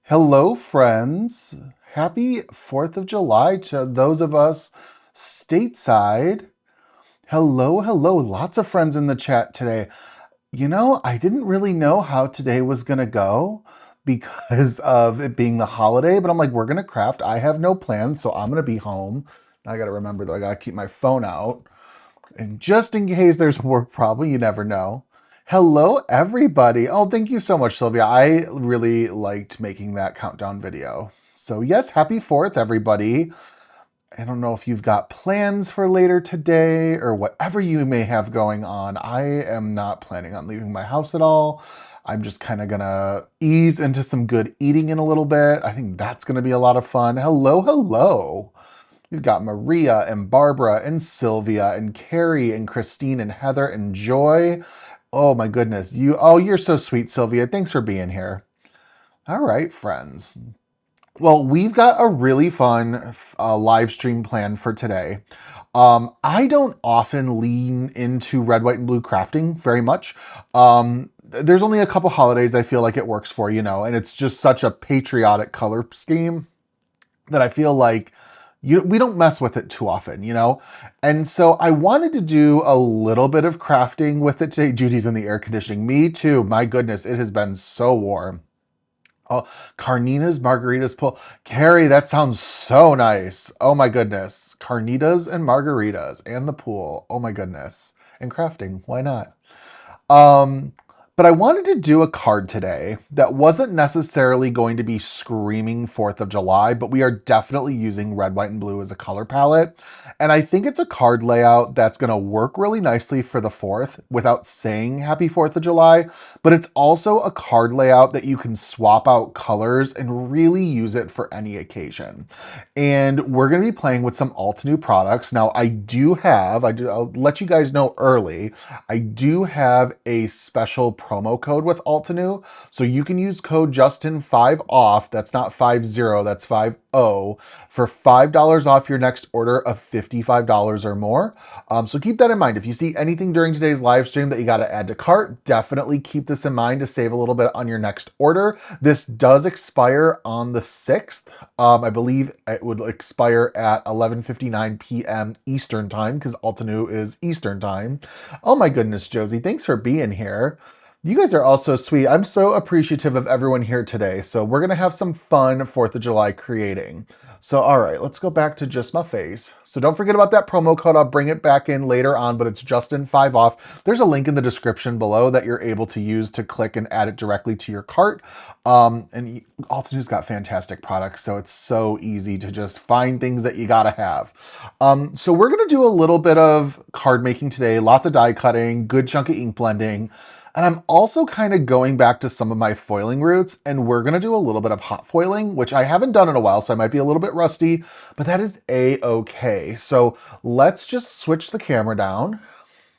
Hello, friends. Happy 4th of July to those of us stateside. Hello, hello. Lots of friends in the chat today. I didn't really know how today was going to go because of it being the holiday, but I'm like, we're going to craft. I have no plans, so I'm going to be home. I got to remember, though, I got to keep my phone out. And just in case there's work problem, you never know. Hello, everybody. Oh, thank you so much, Sylvia. I really liked making that countdown video. So yes, happy 4th, everybody. I don't know if you've got plans for later today or whatever you may have going on. I am not planning on leaving my house at all. I'm just kind of gonna ease into some good eating in a little bit. I think that's gonna be a lot of fun. Hello, hello. We've got Maria and Barbara and Sylvia and Carrie and Christine and Heather and Joy. Oh my goodness. You're so sweet, Sylvia. Thanks for being here. All right, friends. Well, we've got a really fun live stream planned for today. I don't often lean into red, white, and blue crafting very much. There's only a couple holidays I feel like it works for, and it's just such a patriotic color scheme that I feel like we don't mess with it too often. And so I wanted to do a little bit of crafting with it today. Judy's in the air conditioning. Me too. My goodness, it has been so warm. Oh, carnitas, margaritas, pull. Carrie, that sounds so nice. Oh my goodness. Carnitas and margaritas and the pool. Oh my goodness. And crafting. Why not? Um, but I wanted to do a card today that wasn't necessarily going to be screaming 4th of July, but we are definitely using red, white, and blue as a color palette. And I think it's a card layout that's going to work really nicely for the 4th without saying happy 4th of July, but it's also a card layout that you can swap out colors and really use it for any occasion. And we're going to be playing with some Altenew products. Now, I'll let you guys know early, I do have a special promo code with Altenew. So you can use code Justin5OFF. That's not 50, that's 50 for $5 off your next order of $55 or more. So keep that in mind. If you see anything during today's live stream that you got to add to cart, definitely keep this in mind to save a little bit on your next order. This does expire on the 6th. I believe it would expire at 11:59 p.m. Eastern time because Altenew is Eastern time. Oh my goodness, Josie, thanks for being here. You guys are all so sweet. I'm so appreciative of everyone here today. So we're going to have some fun 4th of July creating. So, all right, let's go back to just my face. So don't forget about that promo code. I'll bring it back in later on, but it's Justin5OFF. There's a link in the description below that you're able to use to click and add it directly to your cart. And Altenew's got fantastic products, so it's so easy to just find things that you gotta have. So we're gonna do a little bit of card making today, lots of die cutting, good chunk of ink blending. And I'm also kind of going back to some of my foiling roots, and we're gonna do a little bit of hot foiling, which I haven't done in a while, so I might be a little bit rusty, but that is a-okay. So let's just switch the camera down.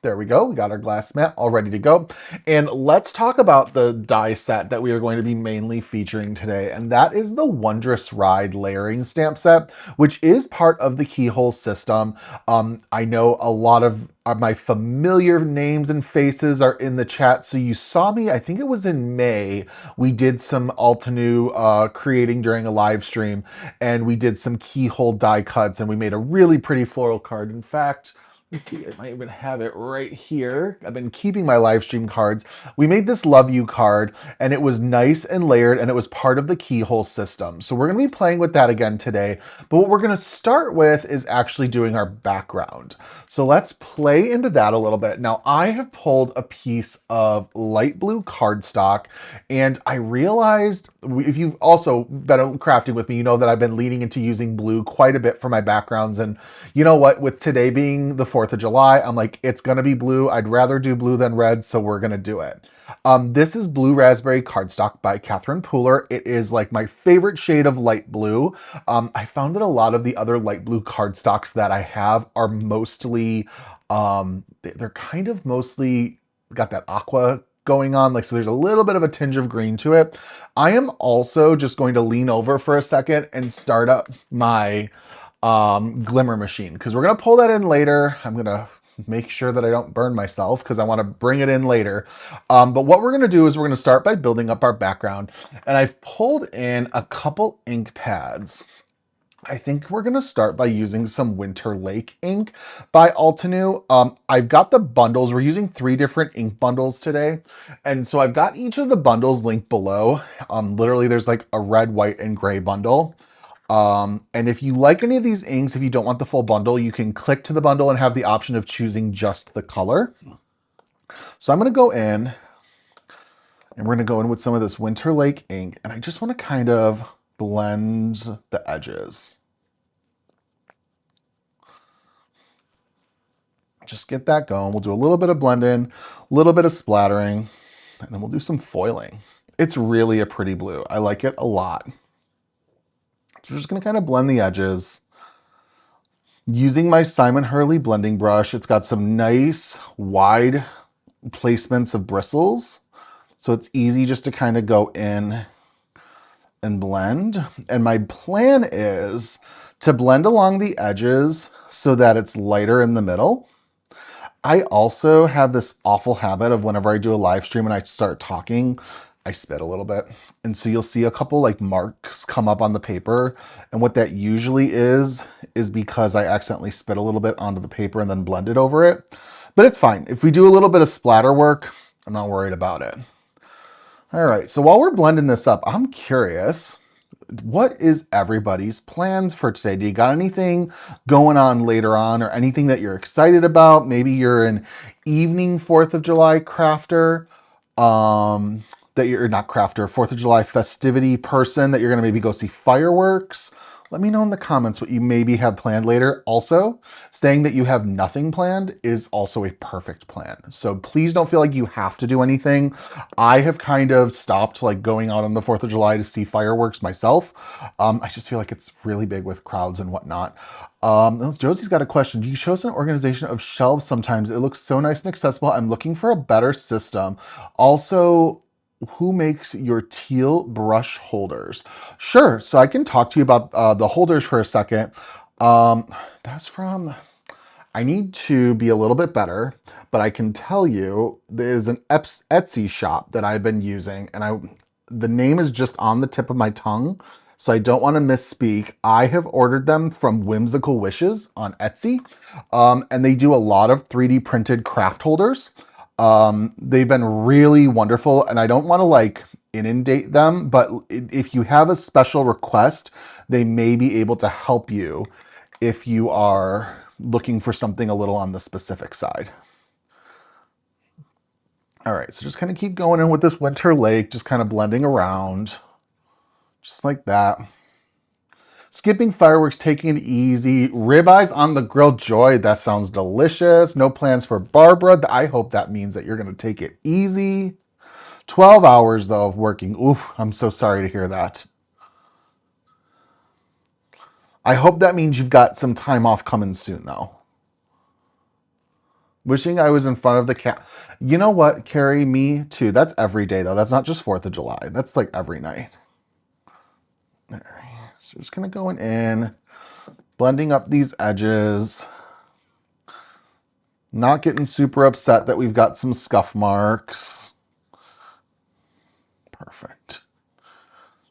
There we go. We got our glass mat all ready to go. And let's talk about the die set that we are going to be mainly featuring today. And that is the Wondrous Ride layering stamp set, which is part of the Keyhole system. I know a lot of my familiar names and faces are in the chat. So you saw me, I think it was in May, we did some Altenew creating during a live stream, and we did some keyhole die cuts, and we made a really pretty floral card. In fact, let's see, I might even have it right here. I've been keeping my live stream cards. We made this Love You card, and it was nice and layered, and it was part of the keyhole system. So we're going to be playing with that again today. But what we're going to start with is actually doing our background. So let's play into that a little bit. Now, I have pulled a piece of light blue cardstock, and I realized, if you've also been crafting with me, you know that I've been leaning into using blue quite a bit for my backgrounds. And you know what, with today being the 4th of July, I'm like, it's gonna be blue. I'd rather do blue than red, so we're gonna do it. This is Blue Raspberry Cardstock by Catherine Pooler. It is like my favorite shade of light blue. I found that a lot of the other light blue cardstocks that I have are mostly, they're kind of mostly got that aqua going on, like, so there's a little bit of a tinge of green to it. I am also just going to lean over for a second and start up my glimmer machine, because we're going to pull that in later. I'm going to make sure that I don't burn myself because I want to bring it in later. But what we're going to do is we're going to start by building up our background. And I've pulled in a couple ink pads. I think we're going to start by using some Winter Lake ink by Altenew. I've got the bundles. We're using 3 different ink bundles today. And so I've got each of the bundles linked below. Literally, there's like a red, white, and gray bundle. And if you like any of these inks, if you don't want the full bundle, you can click to the bundle and have the option of choosing just the color. So I'm going to go in and we're going to go in with some of this Winter Lake ink. And I just want to kind of blend the edges. Just get that going. We'll do a little bit of blending, a little bit of splattering, and then we'll do some foiling. It's really a pretty blue. I like it a lot. So we're just going to kind of blend the edges. Using my Simon Hurley blending brush, it's got some nice wide placements of bristles. So it's easy just to kind of go in and blend. And my plan is to blend along the edges so that it's lighter in the middle. I also have this awful habit of whenever I do a live stream and I start talking, I spit a little bit. And so you'll see a couple like marks come up on the paper. And what that usually is because I accidentally spit a little bit onto the paper and then blended over it. But it's fine. If we do a little bit of splatter work, I'm not worried about it. All right, so while we're blending this up, I'm curious, what is everybody's plans for today? Do you got anything going on later on or anything that you're excited about? Maybe you're an evening 4th of July crafter, that you're not crafter, 4th of July festivity person, that you're going to maybe go see fireworks. Let me know in the comments what you maybe have planned later. Also, saying that you have nothing planned is also a perfect plan. So please don't feel like you have to do anything. I have kind of stopped like going out on the 4th of July to see fireworks myself. I just feel like it's really big with crowds and whatnot. Josie's got a question. Do you show an organization of shelves sometimes? It looks so nice and accessible. I'm looking for a better system. Also, who makes your teal brush holders? Sure, so I can talk to you about the holders for a second. That's from, I need to be a little bit better, but I can tell you there's an Etsy shop that I've been using, and the name is just on the tip of my tongue, so I don't want to misspeak. I have ordered them from Whimsical Wishes on Etsy, and they do a lot of 3D printed craft holders. They've been really wonderful, and I don't want to like inundate them, but if you have a special request, they may be able to help you if you are looking for something a little on the specific side. All right, so just kind of keep going in with this Winter Lake, just kind of blending around, just like that. Skipping fireworks, taking it easy. Ribeyes on the grill, Joy. That sounds delicious. No plans for Barbara. I hope that means that you're going to take it easy. 12 hours, though, of working. Oof, I'm so sorry to hear that. I hope that means you've got some time off coming soon, though. Wishing I was in front of the cat. You know what, Carrie? Me too. That's every day, though. That's not just 4th of July. That's like every night. All right. So just kind of going in, blending up these edges. Not getting super upset that we've got some scuff marks. Perfect.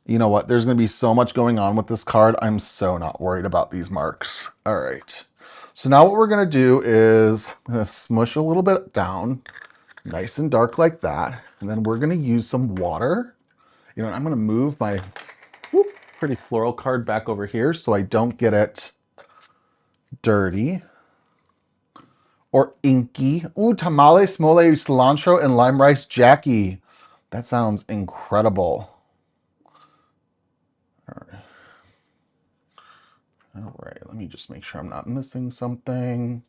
You know what? There's going to be so much going on with this card. I'm so not worried about these marks. All right. So now what we're going to do is I'm going to smush a little bit down, nice and dark like that. And then we're going to use some water. You know, I'm going to move my pretty floral card back over here so I don't get it dirty or inky. Ooh, tamales, mole, cilantro, and lime rice Jackie. That sounds incredible. All right, let me just make sure I'm not missing something.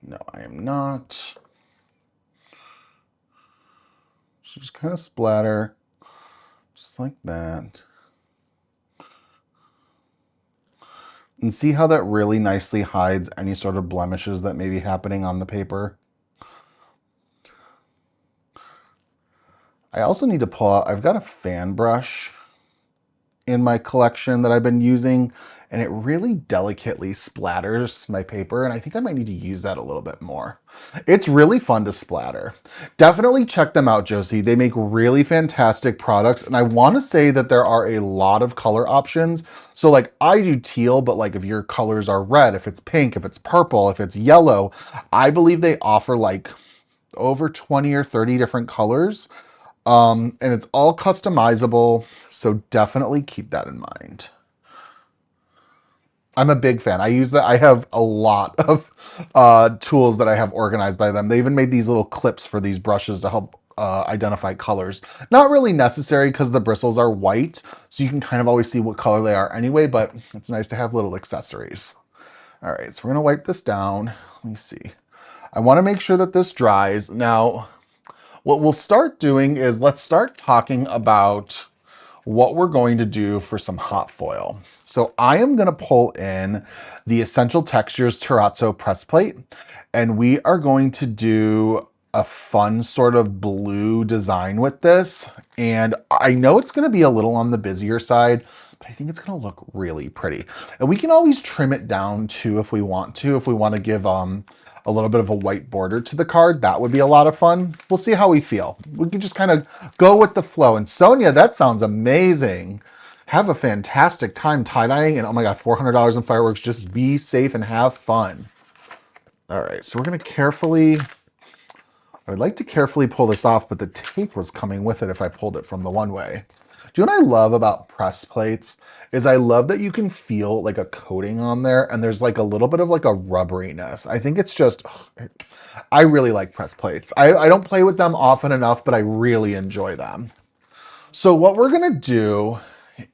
No, I am not. So just kind of splatter, just like that. And see how that really nicely hides any sort of blemishes that may be happening on the paper. I also need to pull out, I've got a fan brush. in my collection that I've been using, and it really delicately splatters my paper, and I think I might need to use that a little bit more. It's really fun to splatter. Definitely check them out, Josie. They make really fantastic products, and I want to say that there are a lot of color options. So like I do teal, but like if your colors are red, if it's pink, if it's purple, if it's yellow, I believe they offer like over 20 or 30 different colors. And it's all customizable, so definitely keep that in mind. I'm a big fan. I use that. I have a lot of tools that I have organized by them. They even made these little clips for these brushes to help identify colors. Not really necessary because the bristles are white, so you can kind of always see what color they are anyway, but it's nice to have little accessories. All right, so we're gonna wipe this down. Let me see. I wanna make sure that this dries. Now, what we'll start doing is let's start talking about what we're going to do for some hot foil. So I am going to pull in the Essential Textures Terrazzo Press Plate, and we are going to do a fun sort of blue design with this. And I know it's going to be a little on the busier side, but I think it's going to look really pretty. And we can always trim it down too if we want to. If we want to give a little bit of a white border to the card, that would be a lot of fun. We'll see how we feel. We can just kind of go with the flow. And Sonia, that sounds amazing. Have a fantastic time tie-dyeing, and oh my God, $400 in fireworks. Just be safe and have fun. All right, so we're gonna carefully, I would like to carefully pull this off, but the tape was coming with it if I pulled it from the one way. Do you know what I love about press plates is I love that you can feel like a coating on there, and there's like a little bit of like a rubberiness. I think it's just, I really like press plates. I don't play with them often enough, but I really enjoy them. So what we're gonna do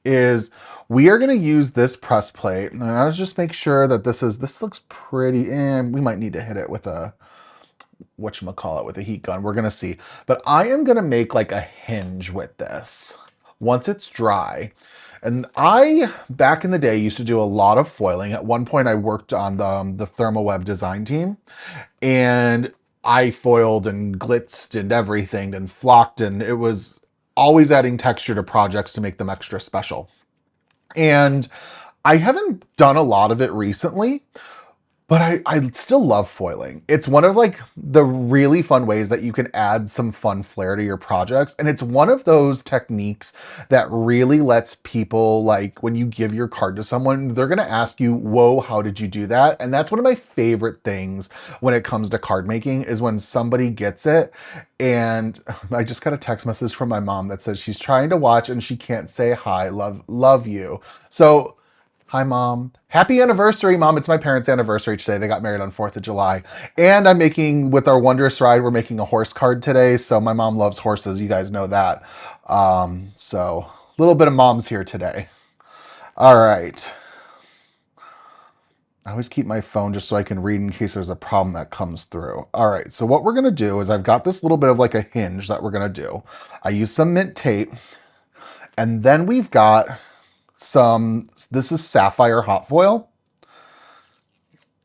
is we are gonna use this press plate, and I'll just make sure that this looks pretty, and we might need to hit it with a, whatchamacallit, with a heat gun. We're gonna see. But I am gonna make like a hinge with this once it's dry. And I, back in the day, used to do a lot of foiling. At one point, I worked on the ThermoWeb design team, and I foiled and glitzed and everything and flocked, and it was always adding texture to projects to make them extra special. And I haven't done a lot of it recently, but I still love foiling. It's one of like the really fun ways that you can add some fun flair to your projects. And it's one of those techniques that really lets people, like when you give your card to someone, they're gonna ask you, whoa, how did you do that? And that's one of my favorite things when it comes to card making is when somebody gets it. And I just got a text message from my mom that says she's trying to watch and she can't say hi, love you. So hi, Mom. Happy anniversary, Mom. It's my parents' anniversary today. They got married on 4th of July. And I'm making, with our Wondrous ride, we're making a horse card today. So my mom loves horses. You guys know that. So a little bit of moms here today. All right. I always keep my phone just so I can read in case there's a problem that comes through. All right, so what we're gonna do is I've got this little bit of like a hinge that we're gonna do. I use some mint tape, and then we've got this is sapphire hot foil.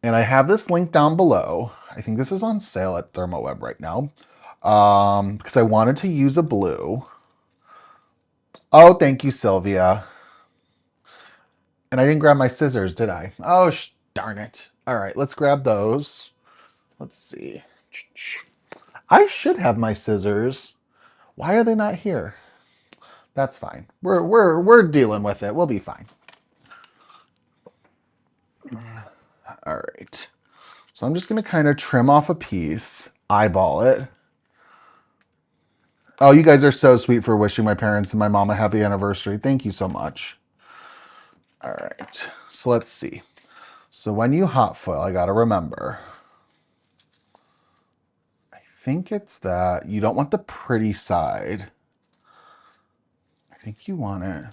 And I have this link down below. I think this is on sale at ThermoWeb right now. Because I wanted to use a blue. Oh, thank you, Sylvia. And I didn't grab my scissors, did I? Oh, darn it. All right, let's grab those. Let's see. I should have my scissors. Why are they not here? That's fine. We're dealing with it. We'll be fine. All right. So I'm just gonna kind of trim off a piece, eyeball it. Oh, you guys are so sweet for wishing my parents and my mom a happy anniversary. Thank you so much. All right, so let's see. So when you hot foil, I gotta remember, I think it's that you don't want the pretty side. I think you want it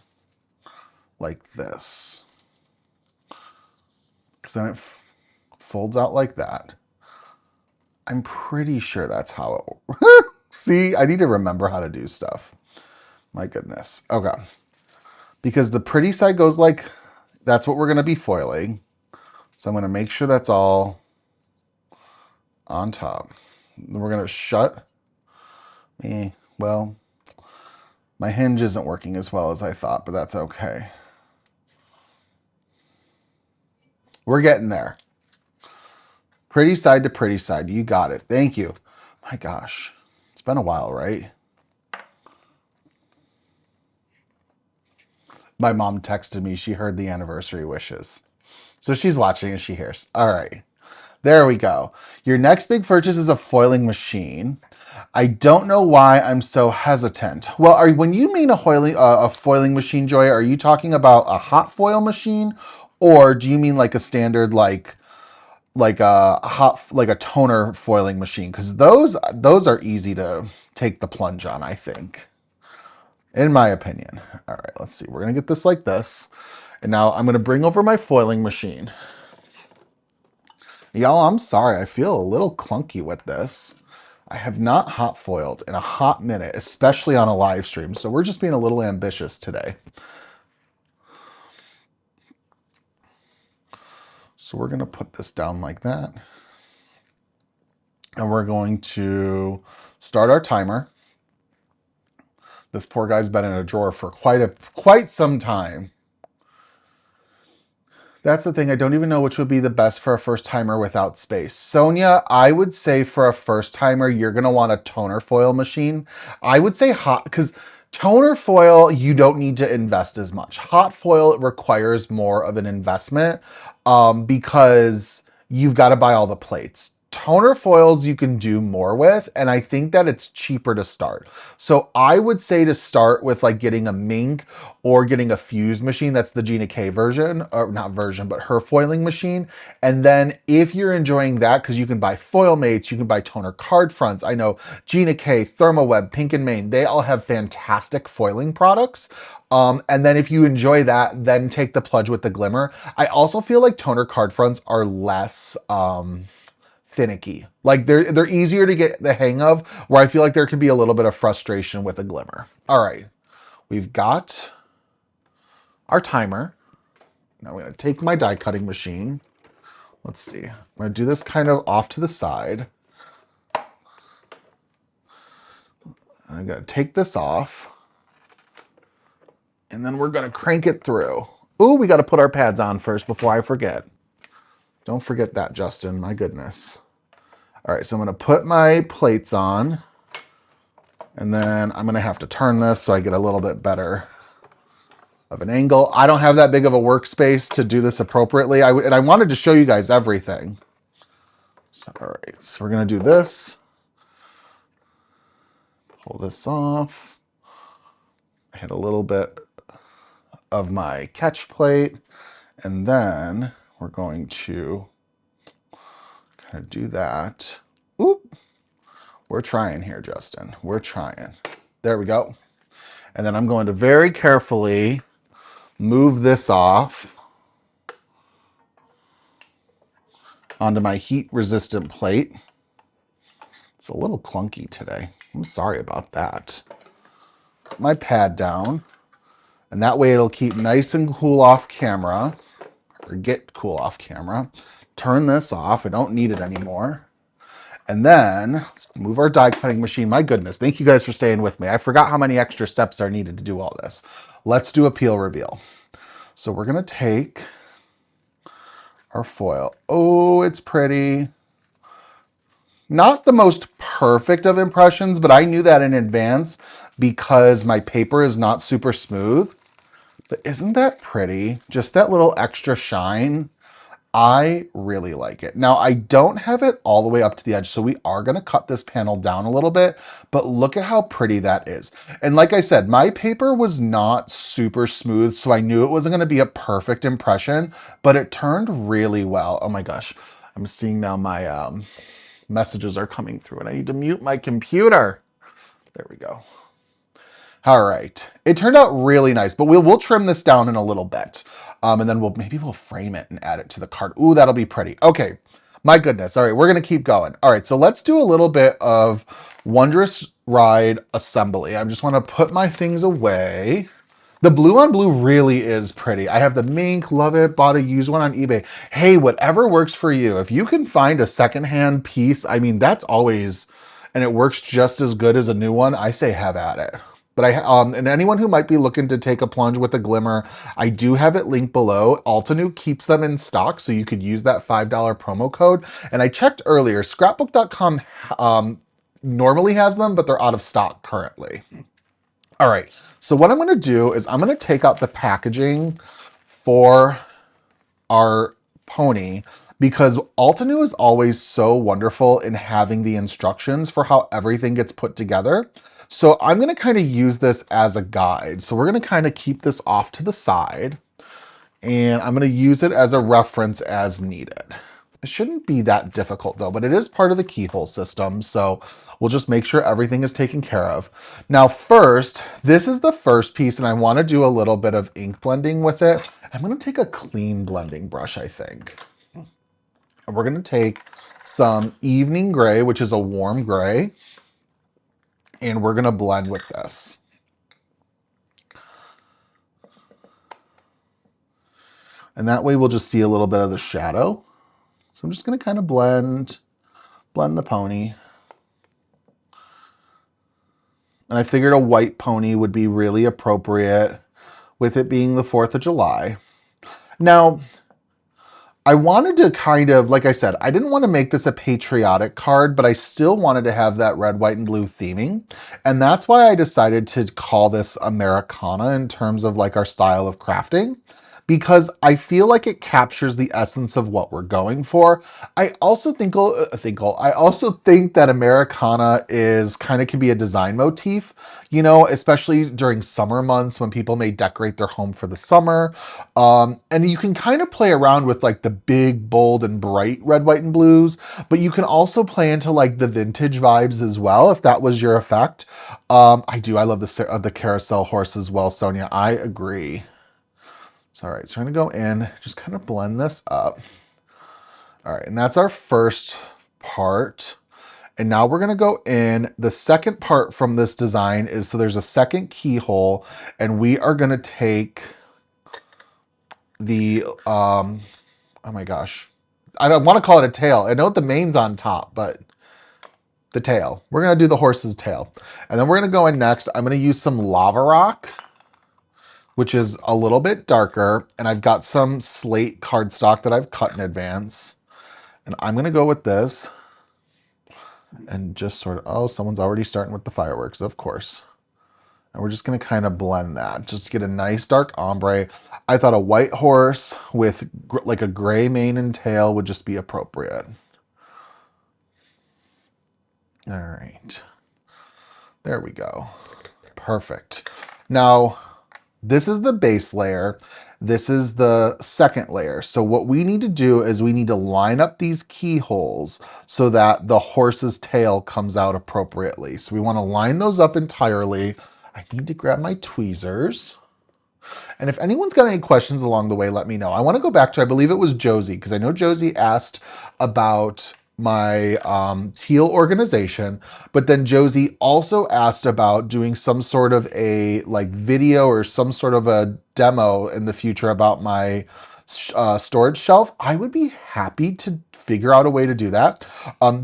like this. Because then it folds out like that. I'm pretty sure that's how it See, I need to remember how to do stuff. My goodness. Okay. Because the pretty side goes like, that's what we're going to be foiling. So I'm going to make sure that's all on top. Then we're going to shut. Well, My hinge isn't working as well as I thought, but that's okay. We're getting there. Pretty side to pretty side. You got it. Thank you. My gosh. It's been a while, right? My mom texted me. She heard the anniversary wishes. So she's watching and she hears. All right. There we go. Your next big purchase is a foiling machine. I don't know why I'm so hesitant. Well, when you mean a foiling machine, Joy, are you talking about a hot foil machine, or do you mean like a standard like a toner foiling machine? Because those are easy to take the plunge on, I think, in my opinion. All right, let's see. We're gonna get this like this, and now I'm gonna bring over my foiling machine. Y'all, I'm sorry. I feel a little clunky with this. I have not hot foiled in a hot minute, especially on a live stream. So we're just being a little ambitious today. So we're going to put this down like that. And we're going to start our timer. This poor guy's been in a drawer for quite some time. That's the thing. I don't even know which would be the best for a first timer without space. Sonia, I would say for a first timer, you're going to want a toner foil machine. I would say hot, because toner foil, you don't need to invest as much. Hot foil requires more of an investment because you've got to buy all the plates. Toner foils you can do more with, and I think that it's cheaper to start. So I would say to start with like getting a Mink or getting a Fuse machine. That's the Gina K version, or not version, but her foiling machine. And then if you're enjoying that, because you can buy foil mates, you can buy toner card fronts. I know Gina K, ThermoWeb, Pink and Main, they all have fantastic foiling products. And then if you enjoy that, then take the plunge with the Glimmer. I also feel like toner card fronts are less finicky. Like they're easier to get the hang of, where I feel like there can be a little bit of frustration with a Glimmer. All right, we've got our timer. Now I'm going to take my die cutting machine. Let's see. I'm going to do this kind of off to the side. I'm going to take this off. And then we're going to crank it through. Ooh, we got to put our pads on first before I forget. Don't forget that, Justin. My goodness. All right, so I'm going to put my plates on. And then I'm going to have to turn this so I get a little bit better of an angle. I don't have that big of a workspace to do this appropriately. And I wanted to show you guys everything. So, all right, so we're going to do this. Pull this off. I hit a little bit of my catch plate. And then we're going to kind of do that. Oop. We're trying here, Justin. We're trying. There we go. And then I'm going to very carefully move this off onto my heat-resistant plate. It's a little clunky today. I'm sorry about that. Put my pad down, and that way it'll keep nice and cool off camera, or get cool off camera. Turn this off. I don't need it anymore. And then let's move our die cutting machine. My goodness, thank you guys for staying with me. I forgot how many extra steps are needed to do all this. Let's do a peel reveal. So we're going to take our foil. Oh, it's pretty. Not the most perfect of impressions, but I knew that in advance because my paper is not super smooth. But isn't that pretty? Just that little extra shine. I really like it. Now, I don't have it all the way up to the edge, so we are going to cut this panel down a little bit, but look at how pretty that is. And like I said, my paper was not super smooth, so I knew it wasn't going to be a perfect impression, but it turned really well. Oh my gosh. I'm seeing now my messages are coming through, and I need to mute my computer. There we go. All right, it turned out really nice, but we'll trim this down in a little bit. And then maybe we'll frame it and add it to the card. Ooh, that'll be pretty. Okay, my goodness. All right, we're gonna keep going. All right, so let's do a little bit of Wondrous Ride assembly. I just wanna put my things away. The blue on blue really is pretty. I have the Mink, love it, bought a used one on eBay. Hey, whatever works for you. If you can find a secondhand piece, I mean, that's always, and it works just as good as a new one, I say have at it. But and anyone who might be looking to take a plunge with a glimmer, I do have it linked below. Altenew keeps them in stock, so you could use that $5 promo code. And I checked earlier, scrapbook.com normally has them, but they're out of stock currently. All right, so what I'm gonna do is I'm gonna take out the packaging for our pony because Altenew is always so wonderful in having the instructions for how everything gets put together. So I'm gonna kind of use this as a guide. So we're gonna kind of keep this off to the side and I'm gonna use it as a reference as needed. It shouldn't be that difficult though, but it is part of the keyhole system. So we'll just make sure everything is taken care of. Now first, this is the first piece and I wanna do a little bit of ink blending with it. I'm gonna take a clean blending brush, I think. And we're gonna take some evening gray, which is a warm gray, and we're gonna blend with this. And that way we'll just see a little bit of the shadow. So I'm just gonna kind of blend the pony. And I figured a white pony would be really appropriate with it being the 4th of July. Now, I wanted to kind of, like I said, I didn't want to make this a patriotic card, but I still wanted to have that red, white, and blue theming. And that's why I decided to call this Americana in terms of like our style of crafting, because I feel like it captures the essence of what we're going for. I also think that Americana is kind of can be a design motif, you know, especially during summer months when people may decorate their home for the summer. And you can kind of play around with like the big, bold, and bright red, white, and blues, but you can also play into like the vintage vibes as well, if that was your effect. I love the carousel horse as well, Sonia. I agree. So, all right, so we're gonna go in, just kind of blend this up. All right, and that's our first part. And now we're gonna go in. The second part from this design is, so there's a second keyhole, and we are gonna take the, oh my gosh. I don't wanna call it a tail. I know the mane's on top, but the tail. We're gonna do the horse's tail. And then we're gonna go in next. I'm gonna use some lava rock, which is a little bit darker. And I've got some slate cardstock that I've cut in advance. And I'm gonna go with this and just sort of, oh, someone's already starting with the fireworks, of course. And we're just gonna kind of blend that just to get a nice dark ombre. I thought a white horse with like a gray mane and tail would just be appropriate. All right, there we go. Perfect. Now, this is the base layer. This is the second layer. So what we need to do is we need to line up these keyholes so that the horse's tail comes out appropriately. So we want to line those up entirely. I need to grab my tweezers. And if anyone's got any questions along the way, let me know. I want to go back to, I believe it was Josie, because I know Josie asked about my teal organization, but then Josie also asked about doing some sort of a like video or some sort of a demo in the future about my storage shelf. I would be happy to figure out a way to do that.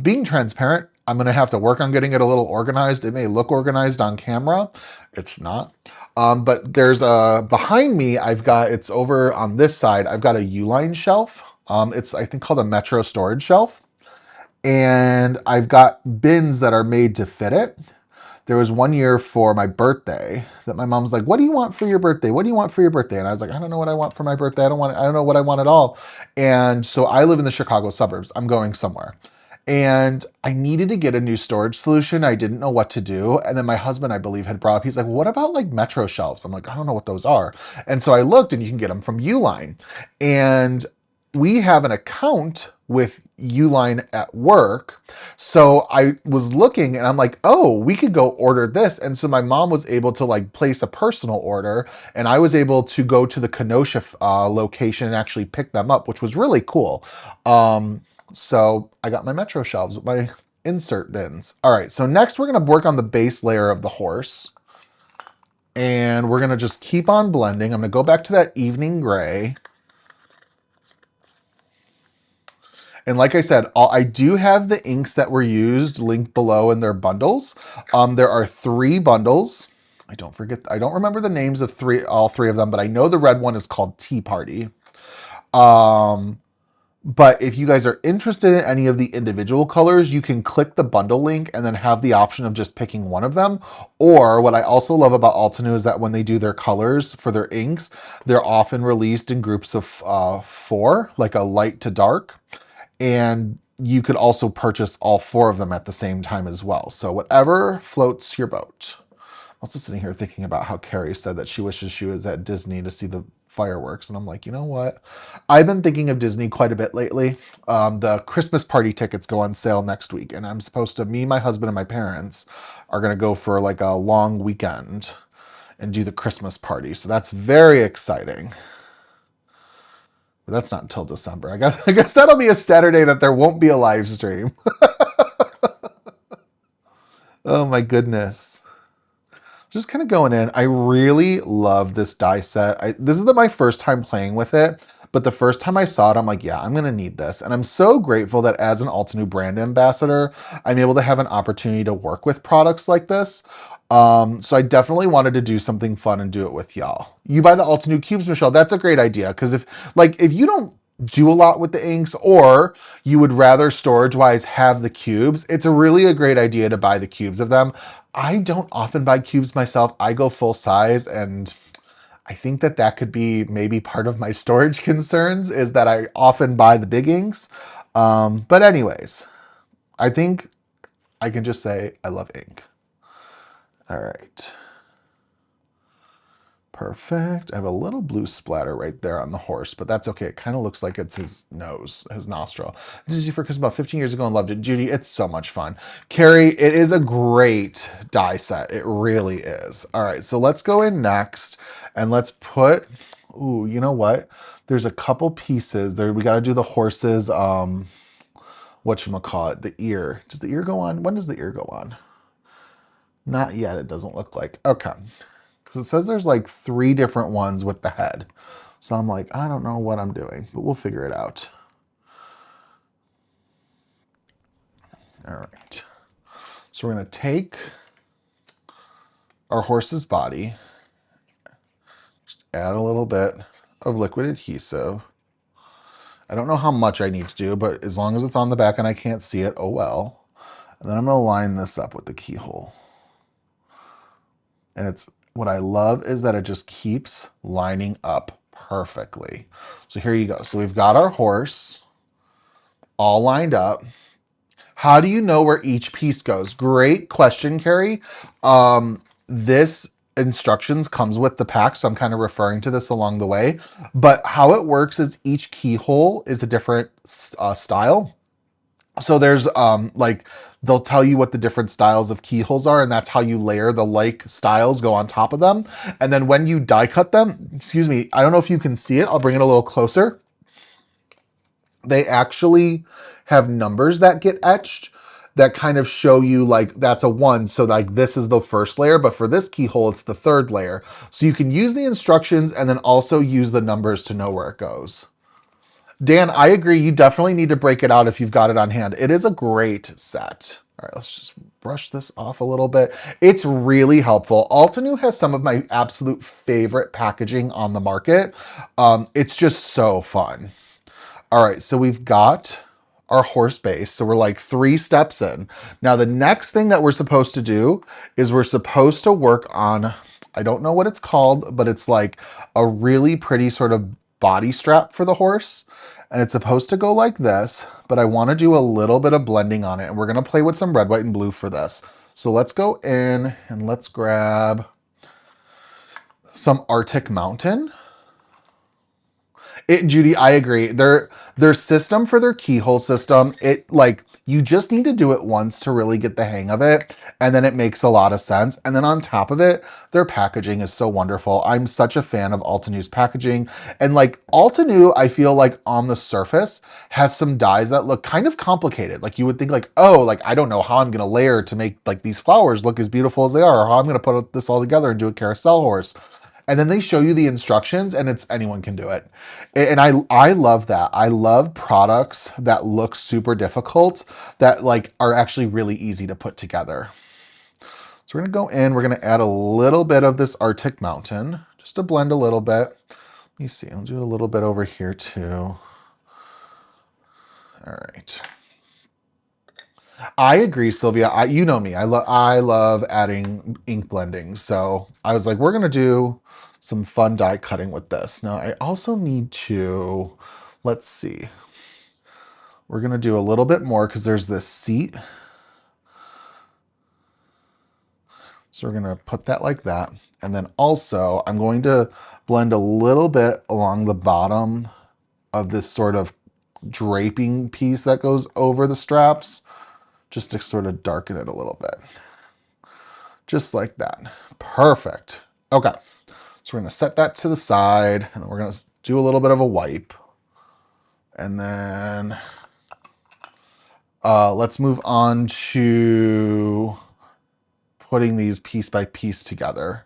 Being transparent, I'm going to have to work on getting it a little organized. It may look organized on camera. It's not. But there's a, behind me, it's over on this side, I've got a Uline shelf. It's, I think, called a Metro storage shelf. And I've got bins that are made to fit it. There was one year for my birthday that my mom's like, what do you want for your birthday? What do you want for your birthday? And I was like, I don't know what I want for my birthday. I don't know what I want at all. And so I live in the Chicago suburbs. I'm going somewhere. And I needed to get a new storage solution. I didn't know what to do. And then my husband, I believe, had brought up, he's like, what about like Metro shelves? I'm like, I don't know what those are. And so I looked and you can get them from Uline. And we have an account with Uline at work. So I was looking and I'm like, oh, we could go order this. And so my mom was able to like place a personal order and I was able to go to the Kenosha location and actually pick them up, which was really cool. So I got my Metro shelves with my insert bins. All right, so next we're gonna work on the base layer of the horse. And we're gonna just keep on blending. I'm gonna go back to that evening gray. And like I said, I do have the inks that were used linked below in their bundles. There are 3 bundles. I don't remember the names of all three of them, but I know the red one is called Tea Party. But if you guys are interested in any of the individual colors, you can click the bundle link and then have the option of just picking one of them. Or what I also love about Altenew is that when they do their colors for their inks, they're often released in groups of 4, like a light to dark. And you could also purchase all 4 of them at the same time as well. So whatever floats your boat. I'm also sitting here thinking about how Carrie said that she wishes she was at Disney to see the fireworks. And I'm like, you know what? I've been thinking of Disney quite a bit lately. The Christmas party tickets go on sale next week. And I'm supposed to, me, my husband, and my parents are going to go for like a long weekend and do the Christmas party. So that's very exciting. But that's not until December. I guess that'll be a Saturday that there won't be a live stream. Oh my goodness. Just kind of going in. I really love this die set. This is my first time playing with it, but the first time I saw it, I'm like, yeah, I'm going to need this. And I'm so grateful that as an Altenew brand ambassador, I'm able to have an opportunity to work with products like this. So I definitely wanted to do something fun and do it with y'all. You buy the Altenew cubes, Michelle. That's a great idea. Because if you don't do a lot with the inks, or you would rather storage wise have the cubes, it's really a great idea to buy the cubes of them. I don't often buy cubes myself. I go full size, and I think that could be maybe part of my storage concerns, is that I often buy the big inks. But anyways, I think I can just say I love ink. All right. Perfect. I have a little blue splatter right there on the horse, but that's okay. It kind of looks like it's his nose, his nostril. Disney for Christmas about 15 years ago and loved it. Judy, it's so much fun. Carrie, it is a great die set. It really is. All right, so let's go in next and let's put, ooh, you know what? There's a couple pieces there. We got to do the horse's, whatchamacallit, the ear. Does the ear go on? When does the ear go on? Not yet, it doesn't look like. Okay. Because it says there's like 3 different ones with the head. So I'm like, I don't know what I'm doing, but we'll figure it out. All right. So we're going to take our horse's body, just add a little bit of liquid adhesive. I don't know how much I need to do, but as long as it's on the back and I can't see it, oh well. And then I'm going to line this up with the keyhole. And what I love is that it just keeps lining up perfectly. So here you go. So we've got our horse all lined up. How do you know where each piece goes? Great question, Carrie. This instructions comes with the pack, so I'm kind of referring to this along the way. But how it works is each keyhole is a different style. So there's they'll tell you what the different styles of keyholes are, and that's how you layer the like styles, go on top of them. And then when you die cut them, excuse me, I don't know if you can see it. I'll bring it a little closer. They actually have numbers that get etched that kind of show you like that's a 1. So like this is the first layer, but for this keyhole, it's the 3rd layer. So you can use the instructions and then also use the numbers to know where it goes. Dan, I agree. You definitely need to break it out if you've got it on hand. It is a great set. All right, let's just brush this off a little bit. It's really helpful. Altenew has some of my absolute favorite packaging on the market. It's just so fun. All right, so we've got our horse base. So we're like 3 steps in. Now the next thing that we're supposed to do is we're supposed to work on, I don't know what it's called, but it's like a really pretty sort of body strap for the horse. And it's supposed to go like this, but I want to do a little bit of blending on it. And we're going to play with some red, white, and blue for this. So let's go in and let's grab some Arctic Mountain. Judy, I agree. Their system for their keyhole system, you just need to do it once to really get the hang of it, and then it makes a lot of sense. And then on top of it, their packaging is so wonderful. I'm such a fan of Altenew's packaging. And like Altenew, I feel like on the surface has some dies that look kind of complicated. Like you would think like, oh, like I don't know how I'm gonna layer to make like these flowers look as beautiful as they are, or how I'm gonna put this all together and do a carousel horse. And then they show you the instructions and anyone can do it. And I love that. I love products that look super difficult that like are actually really easy to put together. So we're gonna go in, we're gonna add a little bit of this Arctic Mountain, just to blend a little bit. Let me see, I'll do a little bit over here too. All right. I agree, Sylvia. You know me. I love adding ink blending. So I was like, we're gonna do some fun die cutting with this. Now I also need to, let's see. We're gonna do a little bit more because there's this seat. So we're gonna put that like that. And then also I'm going to blend a little bit along the bottom of this sort of draping piece that goes over the straps, just to sort of darken it a little bit. Just like that. Perfect. Okay. So we're going to set that to the side, and then we're going to do a little bit of a wipe. And then let's move on to putting these piece by piece together.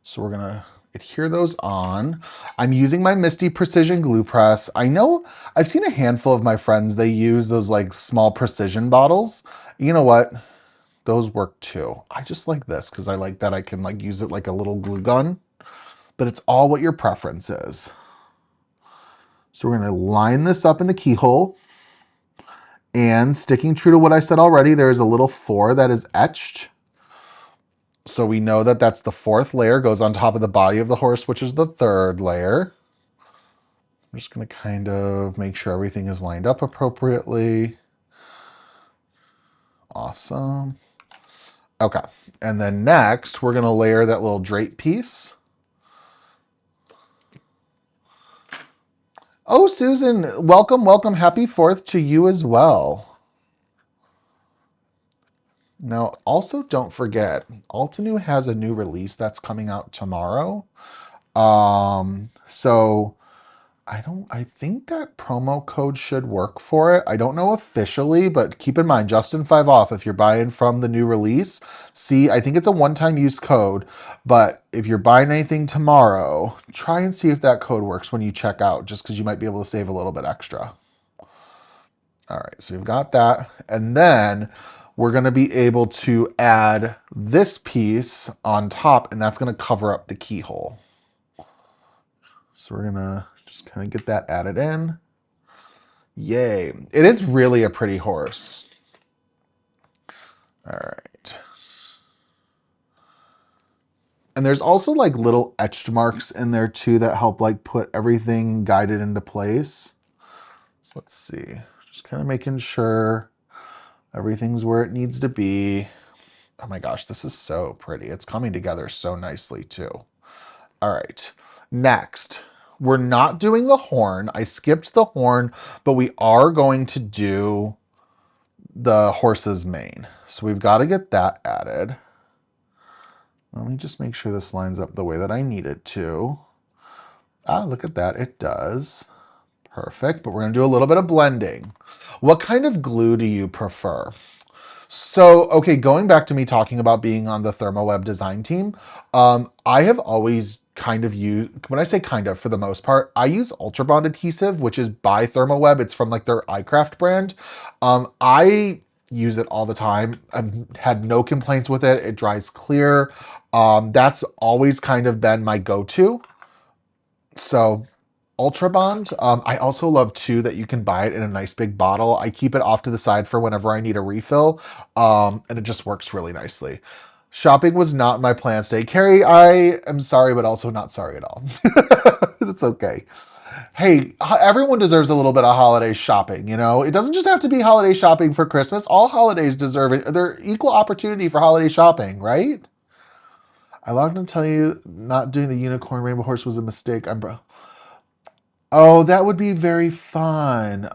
So we're going to adhere those on. I'm using my Misty Precision Glue Press. I know I've seen a handful of my friends, they use those like small precision bottles. You know what? Those work too. I just like this because I like that I can like use it like a little glue gun, but it's all what your preference is. So we're going to line this up in the keyhole, and sticking true to what I said already, there's a little 4 that is etched. So we know that that's the 4th layer, goes on top of the body of the horse, which is the 3rd layer. I'm just going to kind of make sure everything is lined up appropriately. Awesome. Okay. And then next, we're going to layer that little drape piece. Oh, Susan, welcome, welcome. Happy 4th to you as well. Now, also don't forget, Altenew has a new release that's coming out tomorrow. So I think that promo code should work for it. I don't know officially, but keep in mind, Justin 5 off if you're buying from the new release. See, I think it's a one-time use code, but if you're buying anything tomorrow, try and see if that code works when you check out, just because you might be able to save a little bit extra. All right, so we've got that. And then we're going to be able to add this piece on top, and that's going to cover up the keyhole. So we're going to just kind of get that added in. Yay. It is really a pretty horse. All right. And there's also like little etched marks in there too that help like put everything guided into place. So let's see. Just kind of making sure everything's where it needs to be. Oh my gosh, this is so pretty. It's coming together so nicely too. All right, next, we're not doing the horn. I skipped the horn, but we are going to do the horse's mane. So we've got to get that added. Let me just make sure this lines up the way that I need it to. Ah, look at that, it does. Perfect, but we're gonna do a little bit of blending. What kind of glue do you prefer? So, okay, going back to me talking about being on the ThermoWeb design team, I have always kind of used, when I say kind of, for the most part, I use Ultra Bond adhesive, which is by ThermoWeb. It's from like their iCraft brand. I use it all the time. I've had no complaints with it. It dries clear. That's always kind of been my go-to. So Ultra Bond. I also love too that you can buy it in a nice big bottle. I keep it off to the side for whenever I need a refill, and it just works really nicely. Shopping was not my plan today. Carrie, I am sorry, but also not sorry at all. It's okay. Hey, everyone deserves a little bit of holiday shopping, you know? It doesn't just have to be holiday shopping for Christmas. All holidays deserve it. They're equal opportunity for holiday shopping, right? I logged in to tell you not doing the unicorn rainbow horse was a mistake. I'm bro. Oh, that would be very fun.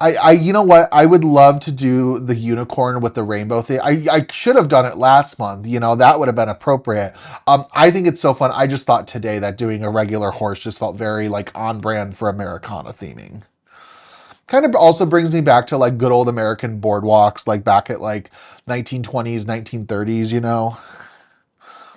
You know what? I would love to do the unicorn with the rainbow thing. I should have done it last month. You know, that would have been appropriate. I think it's so fun. I just thought today that doing a regular horse just felt very like on brand for Americana theming. Kind of also brings me back to like good old American boardwalks, like back at like 1920s, 1930s, you know?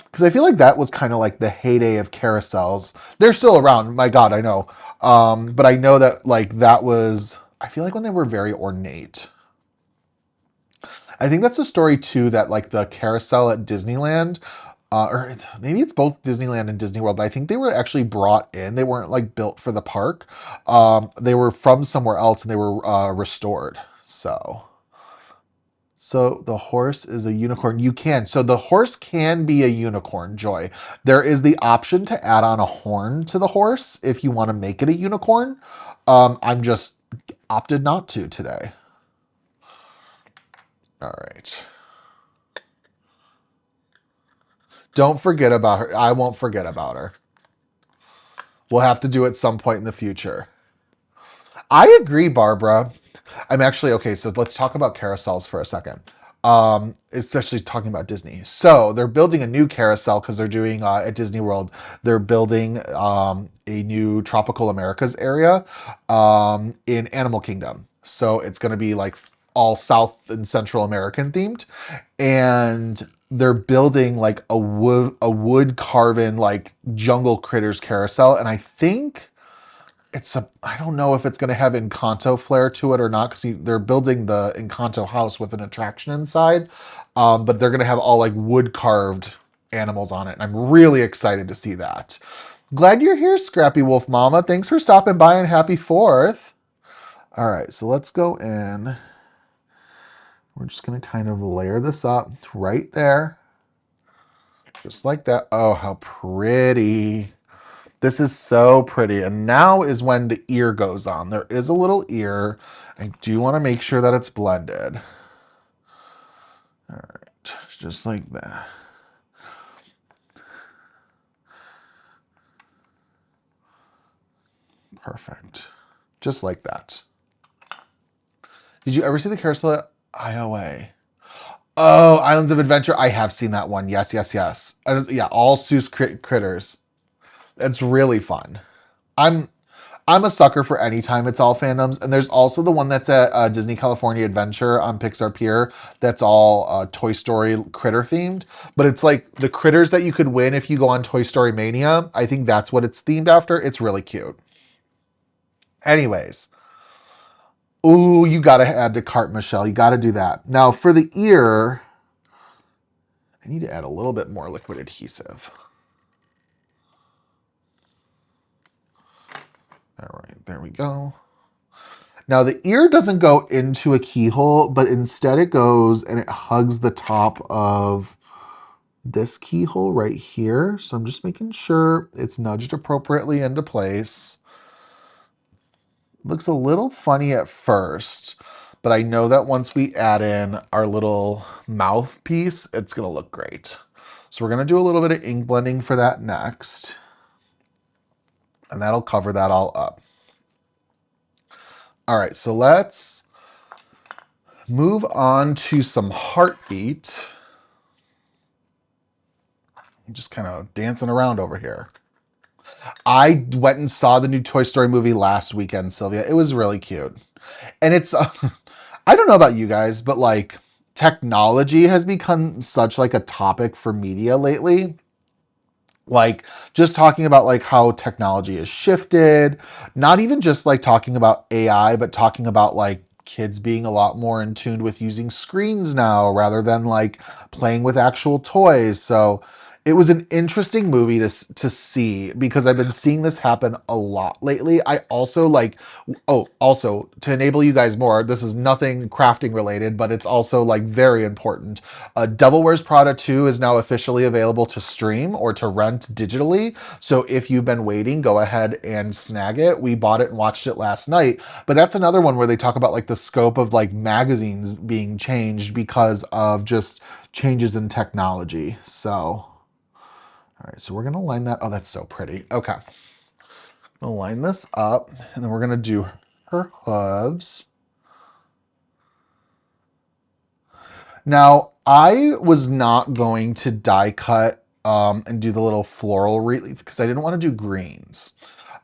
Because I feel like that was kind of like the heyday of carousels. They're still around, my God, I know. But I know that like that was, I feel like when they were very ornate. I think that's a story too, that like the carousel at Disneyland, or maybe it's both Disneyland and Disney World, but I think they were actually brought in. They weren't like built for the park. They were from somewhere else and they were restored. So the horse is a unicorn. You can. So the horse can be a unicorn, Joy. There is the option to add on a horn to the horse if you want to make it a unicorn. I'm just opted not to today. All right. Don't forget about her. I won't forget about her. We'll have to do it some point in the future. I agree, Barbara. I'm actually okay. So let's talk about carousels for a second. Especially talking about Disney. So they're building a new carousel because they're doing at Disney World. They're building a new Tropical Americas area in Animal Kingdom. So it's going to be like all South and Central American themed, and they're building like a wood carven like jungle critters carousel, and I think I don't know if it's going to have Encanto flair to it or not, because they're building the Encanto house with an attraction inside, but they're going to have all like wood carved animals on it, and I'm really excited to see that. Glad you're here, Scrappy Wolf Mama. Thanks for stopping by and happy 4th. All right, so let's go in. We're just going to kind of layer this up right there, just like that. Oh, how pretty. This is so pretty. And now is when the ear goes on. There is a little ear. I do want to make sure that it's blended. All right, just like that. Perfect. Just like that. Did you ever see the carousel at IOA? Oh, Islands of Adventure. I have seen that one. Yes, yes, yes. Yeah, all Seuss critters. It's really fun. I'm I'm a sucker for any time it's all fandoms. And there's also the one that's at Disney California Adventure on Pixar Pier that's all Toy Story critter themed. But it's like the critters that you could win if you go on Toy Story Mania. I think that's what it's themed after. It's really cute. Anyways. Ooh, you got to add to cart, Michelle. You got to do that. Now for the ear, I need to add a little bit more liquid adhesive. All right, there we go. Now the ear doesn't go into a keyhole, but instead it goes and it hugs the top of this keyhole right here. So I'm just making sure it's nudged appropriately into place. Looks a little funny at first, but I know that once we add in our little mouthpiece, it's gonna look great. So we're gonna do a little bit of ink blending for that next, and that'll cover that all up. All right, so let's move on to some heartbeat. I'm just kind of dancing around over here. I went and saw the new Toy Story movie last weekend, Sylvia. It was really cute. And it's, I don't know about you guys, but like technology has become such like a topic for media lately. Like just talking about like how technology has shifted, not even just like talking about AI, but talking about like kids being a lot more in tune with using screens now rather than like playing with actual toys. So it was an interesting movie to see because I've been seeing this happen a lot lately. I also like, oh, also to enable you guys more, this is nothing crafting related, but it's also like very important. Devil Wears Prada 2 is now officially available to stream or to rent digitally. So if you've been waiting, go ahead and snag it. We bought it and watched it last night. But that's another one where they talk about like the scope of like magazines being changed because of just changes in technology. So, all right, so we're gonna line that. Oh, that's so pretty. Okay. I'll line this up and then we're gonna do her hooves. Now, I was not going to die cut and do the little floral wreath because I didn't want to do greens.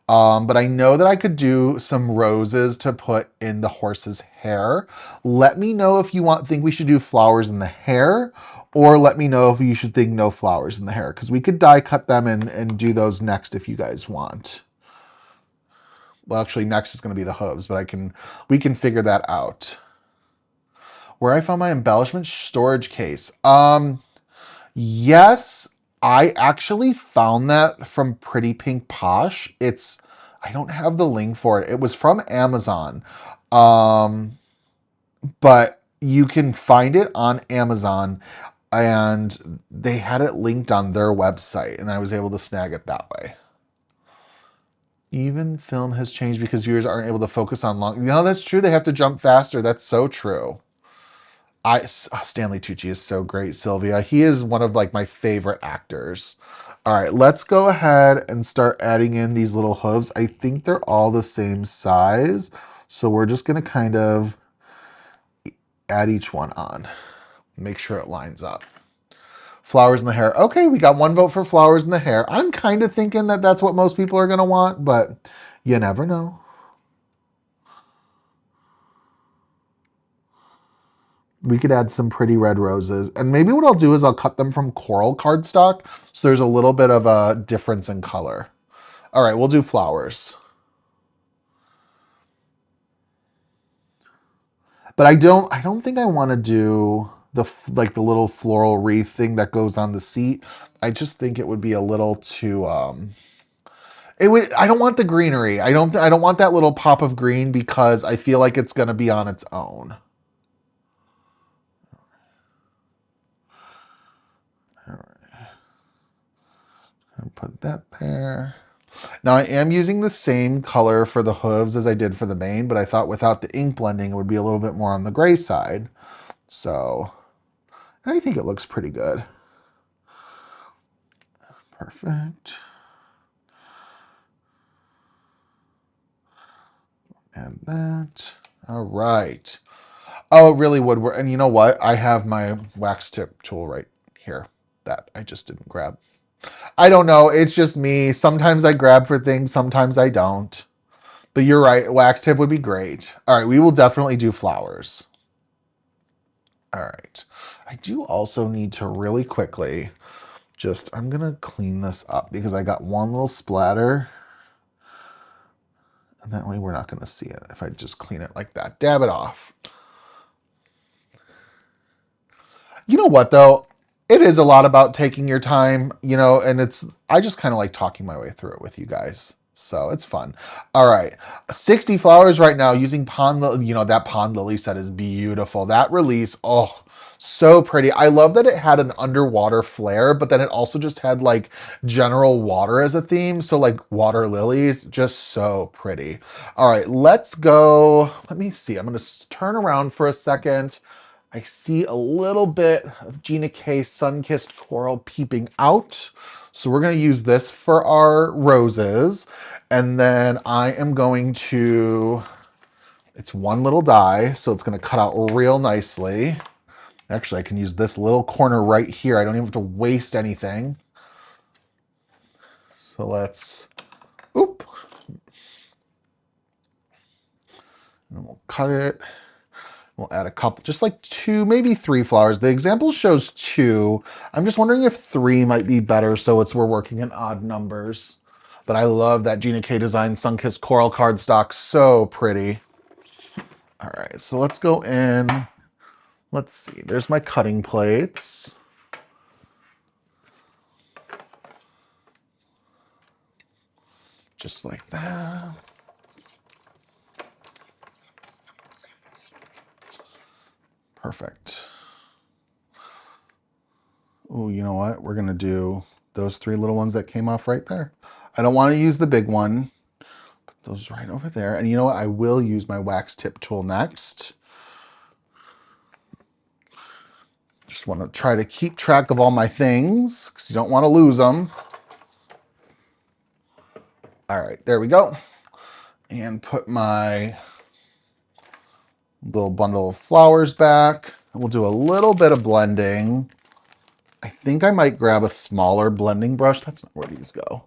But I know that I could do some roses to put in the horse's hair. Let me know if you think we should do flowers in the hair, or let me know if you should think no flowers in the hair, because we could die cut them and do those next if you guys want. Well, actually, next is going to be the hooves, but we can figure that out. Where I found my embellishment storage case. Yes, I actually found that from Pretty Pink Posh. I don't have the link for it. It was from Amazon. But you can find it on Amazon, and they had it linked on their website, and I was able to snag it that way. Even film has changed because viewers aren't able to focus on long. No, that's true. They have to jump faster. That's so true. Stanley Tucci is so great, Sylvia. He is one of like my favorite actors. All right, let's go ahead and start adding in these little hooves. I think they're all the same size, so we're just gonna kind of add each one on. Make sure it lines up. Flowers in the hair. Okay, we got one vote for flowers in the hair. I'm kind of thinking that that's what most people are gonna want, but you never know. We could add some pretty red roses. And maybe what I'll do is I'll cut them from coral cardstock so there's a little bit of a difference in color. All right, we'll do flowers. But I don't think I want to do the little floral wreath thing that goes on the seat. I just think it would be a little too I don't want the greenery. I don't want that little pop of green because I feel like it's going to be on its own. All right. I'll put that there. Now I am using the same color for the hooves as I did for the mane, but I thought without the ink blending, it would be a little bit more on the gray side. So I think it looks pretty good. Perfect. And that. All right. Oh, it really would work. And you know what? I have my wax tip tool right here that I just didn't grab. I don't know. It's just me. Sometimes I grab for things, sometimes I don't. But you're right. Wax tip would be great. All right. We will definitely do flowers. All right. I do also need to really quickly I'm going to clean this up because I got one little splatter. And that way we're not going to see it if I just clean it like that. Dab it off. You know what, though? It is a lot about taking your time, and I just kind of like talking my way through it with you guys. So it's fun. All right. 60 flowers right now using pond lily. That pond lily set is beautiful. That release, oh, so pretty. I love that it had an underwater flare, but then it also just had like general water as a theme. So like water lilies, just so pretty. All right, let's go. Let me see. I'm going to turn around for a second. I see a little bit of Gina K Sun-Kissed Coral peeping out. So we're going to use this for our roses. And then I am going to, it's one little die, so it's going to cut out real nicely. Actually, I can use this little corner right here. I don't even have to waste anything. So let's, oop. And then we'll cut it. We'll add a couple, just like 2, maybe 3 flowers. The example shows 2. I'm just wondering if 3 might be better, so we're working in odd numbers. But I love that Gina K Design Sun-Kissed Coral cardstock. So pretty. All right, so let's go in. Let's see. There's my cutting plates. Just like that. Perfect. Oh, you know what? We're going to do those 3 little ones that came off right there. I don't want to use the big one. Put those right over there. And you know what? I will use my wax tip tool next. Just want to try to keep track of all my things because you don't want to lose them. All right, there we go. And put my little bundle of flowers back. We'll do a little bit of blending. I think I might grab a smaller blending brush. That's not where these go.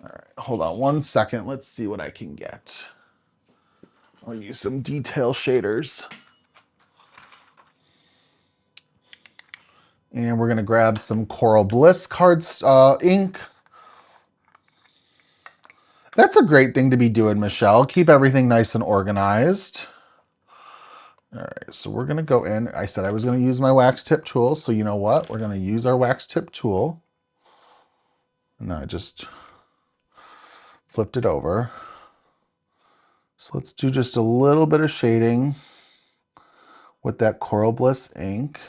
All right, hold on one second. Let's see what I can get. I'll use some detail shaders. And we're going to grab some Coral Bliss cards ink. That's a great thing to be doing, Michelle. Keep everything nice and organized. All right, so we're gonna go in. I said I was gonna use my wax tip tool, so you know what? We're gonna use our wax tip tool. And I just flipped it over. So let's do just a little bit of shading with that Coral Bliss ink.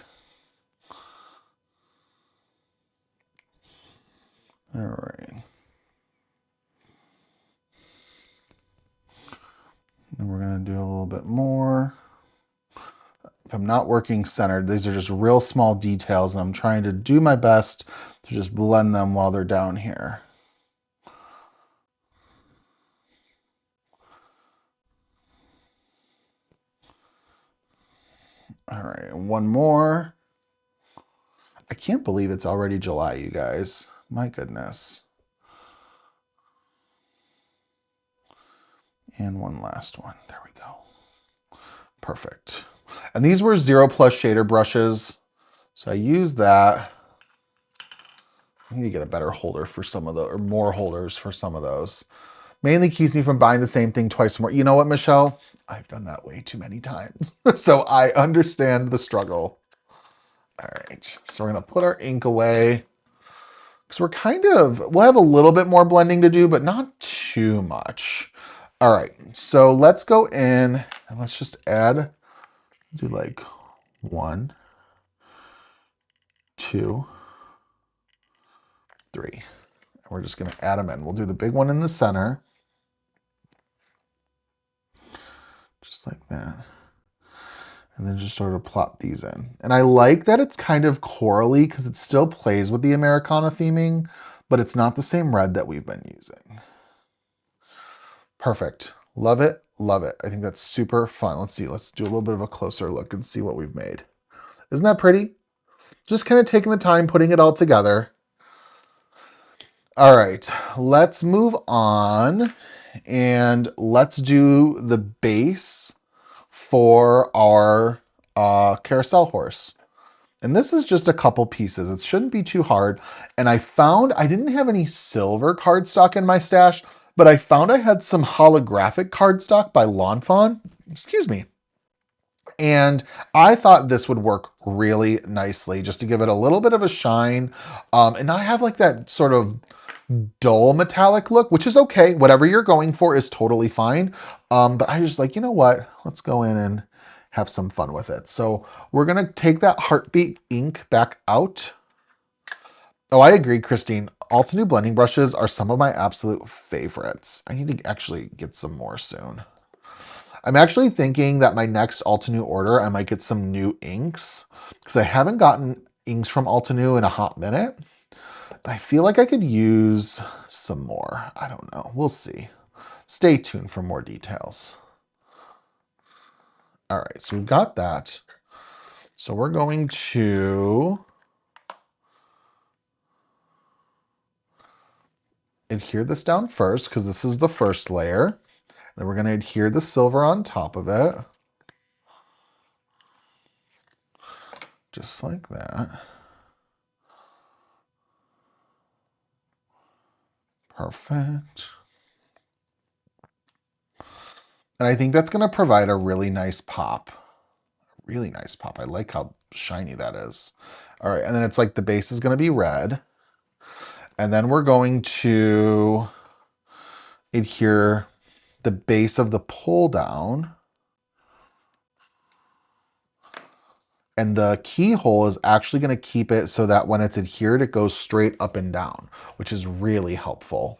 All right. And we're gonna do a little bit more. If I'm not working centered, these are just real small details, and I'm trying to do my best to just blend them while they're down here. All right, one more. I can't believe it's already July, you guys. My goodness. And one last one. There we go. Perfect. And these were 0+ shader brushes. So I used that. I need to get a better holder for some of those, or more holders for some of those. Mainly keeps me from buying the same thing twice more. You know what, Michelle? I've done that way too many times. So I understand the struggle. All right, so we're gonna put our ink away because we'll have a little bit more blending to do, but not too much. All right, so let's go in and let's just do like 1, 2, 3. And we're just gonna add them in. We'll do the big one in the center. Just like that. And then just sort of plop these in. And I like that it's kind of corally because it still plays with the Americana theming, but it's not the same red that we've been using. Perfect. Love it. Love it. I think that's super fun. Let's see. Let's do a little bit of a closer look and see what we've made. Isn't that pretty? Just kind of taking the time, putting it all together. All right, let's move on and let's do the base for our carousel horse. And this is just a couple pieces. It shouldn't be too hard. And I found I didn't have any silver cardstock in my stash, but I found I had some holographic cardstock by Lawn Fawn. Excuse me. And I thought this would work really nicely just to give it a little bit of a shine and not have like that sort of dull metallic look, which is okay. Whatever you're going for is totally fine. But I was just like, you know what? Let's go in and have some fun with it. So we're going to take that heartbeat ink back out. Oh, I agree, Christine. Altenew blending brushes are some of my absolute favorites. I need to actually get some more soon. I'm actually thinking that my next Altenew order, I might get some new inks because I haven't gotten inks from Altenew in a hot minute. But I feel like I could use some more. I don't know. We'll see. Stay tuned for more details. All right, so we've got that. So we're going to adhere this down first because this is the first layer. Then we're going to adhere the silver on top of it. Just like that. Perfect. And I think that's going to provide a really nice pop. Really nice pop. I like how shiny that is. All right, and then it's like the base is going to be red. And then we're going to adhere the base of the pull down. And the keyhole is actually going to keep it so that when it's adhered, it goes straight up and down, which is really helpful.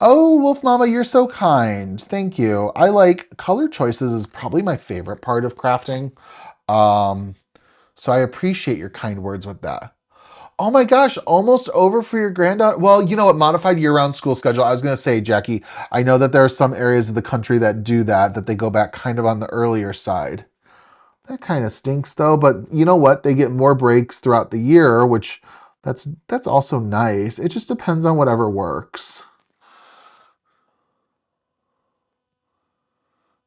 Oh, Wolf Mama, you're so kind. Thank you. I like color choices is probably my favorite part of crafting. So I appreciate your kind words with that. Oh my gosh, almost over for your granddaughter. Well, you know what? Modified year-round school schedule. I was going to say, Jackie, I know that there are some areas of the country that do that they go back kind of on the earlier side. That kind of stinks though, but you know what? They get more breaks throughout the year, which that's also nice. It just depends on whatever works.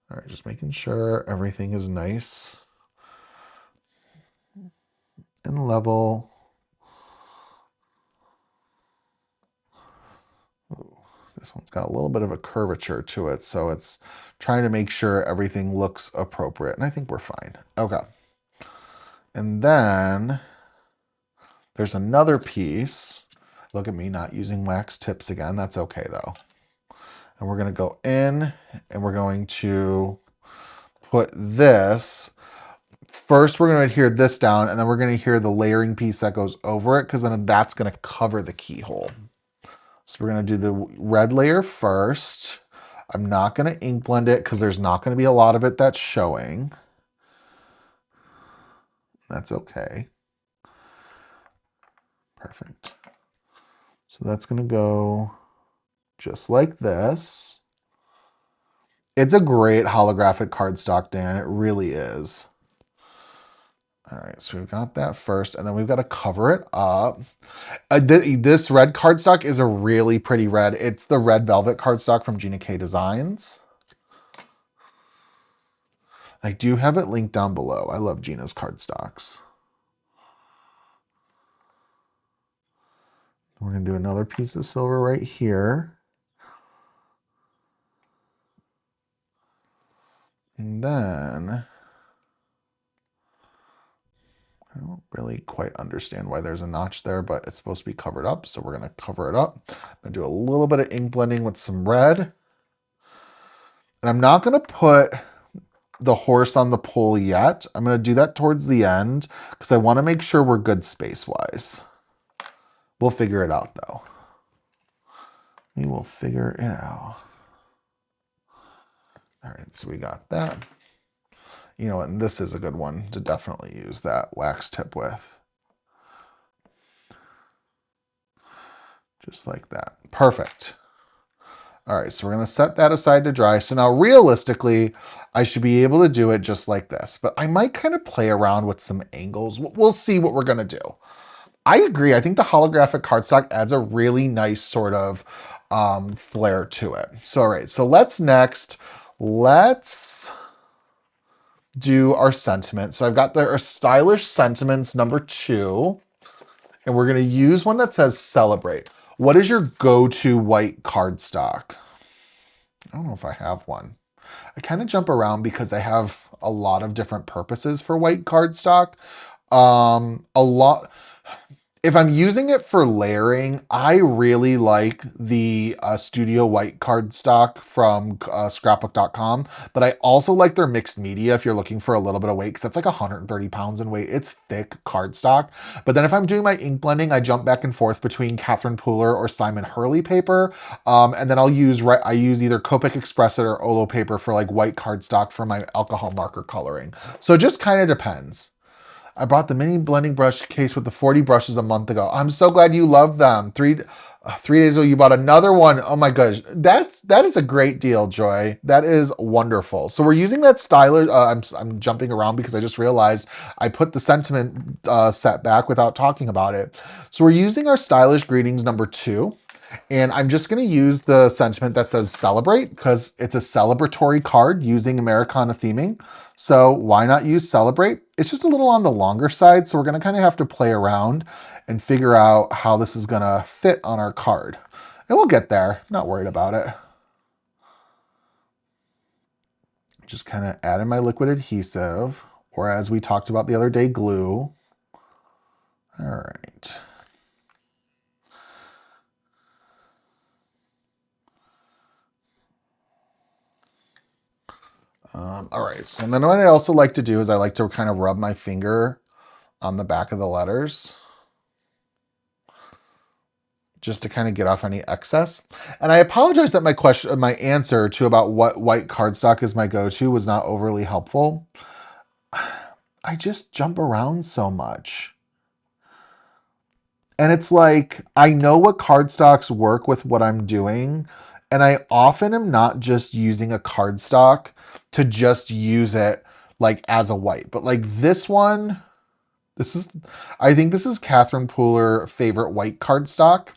All right, just making sure everything is nice and level. Ooh, This one's got a little bit of a curvature to it, so it's trying to make sure everything looks appropriate, and I think we're fine. Okay. And then there's another piece. Look at me not using wax tips again. That's okay though. And we're going to go in and we're going to put this. First, we're going to adhere this down, and then we're going to adhere the layering piece that goes over it, because then that's going to cover the keyhole. So we're going to do the red layer first. I'm not going to ink blend it because there's not going to be a lot of it that's showing. That's okay. Perfect. So that's going to go just like this. It's a great holographic cardstock, Dan. It really is. All right, so we've got that first, and then we've got to cover it up. This red cardstock is a really pretty red. It's the red velvet cardstock from Gina K Designs. I do have it linked down below. I love Gina's cardstocks. We're going to do another piece of silver right here. And then I don't really quite understand why there's a notch there, but it's supposed to be covered up, so we're going to cover it up. I'm going to do a little bit of ink blending with some red. And I'm not going to put the horse on the pole yet. I'm going to do that towards the end because I want to make sure we're good space-wise. We'll figure it out, though. We will figure it out. All right, so we got that. You know what, and this is a good one to definitely use that wax tip with. Just like that. Perfect. All right, so we're going to set that aside to dry. So now realistically, I should be able to do it just like this, but I might kind of play around with some angles. We'll see what we're going to do. I agree. I think the holographic cardstock adds a really nice sort of flair to it. So, all right, so let's do our sentiment. So I've got our stylish sentiments number 2, and we're going to use one that says celebrate. What is your go-to white cardstock? I don't know if I have one. I kind of jump around because I have a lot of different purposes for white cardstock. If I'm using it for layering, I really like the Studio White cardstock from scrapbook.com, but I also like their mixed media if you're looking for a little bit of weight, because that's like 130 pounds in weight. It's thick cardstock. But then if I'm doing my ink blending, I jump back and forth between Catherine Pooler or Simon Hurley paper. And then I use either Copic Express It or Olo paper for like white cardstock for my alcohol marker coloring. So it just kind of depends. I bought the mini blending brush case with the 40 brushes a month ago. I'm so glad you love them. 3 days ago, you bought another one. Oh my gosh. That is a great deal, Joy. That is wonderful. So we're using that styler. I'm jumping around because I just realized I put the sentiment set back without talking about it. So we're using our stylish greetings number 2. And I'm just going to use the sentiment that says celebrate because it's a celebratory card using Americana theming. So why not use celebrate? It's just a little on the longer side. So we're going to kind of have to play around and figure out how this is going to fit on our card. And we'll get there. Not worried about it. Just kind of add in my liquid adhesive, or as we talked about the other day, glue. All right. All right, so then what I also like to do is I like to kind of rub my finger on the back of the letters just to kind of get off any excess. And I apologize that my answer to about what white cardstock is my go-to was not overly helpful. I just jump around so much. And it's like, I know what cardstocks work with what I'm doing, and I often am not just using a cardstock to just use it like as a white. But like this one, I think this is Catherine Pooler favorite white cardstock.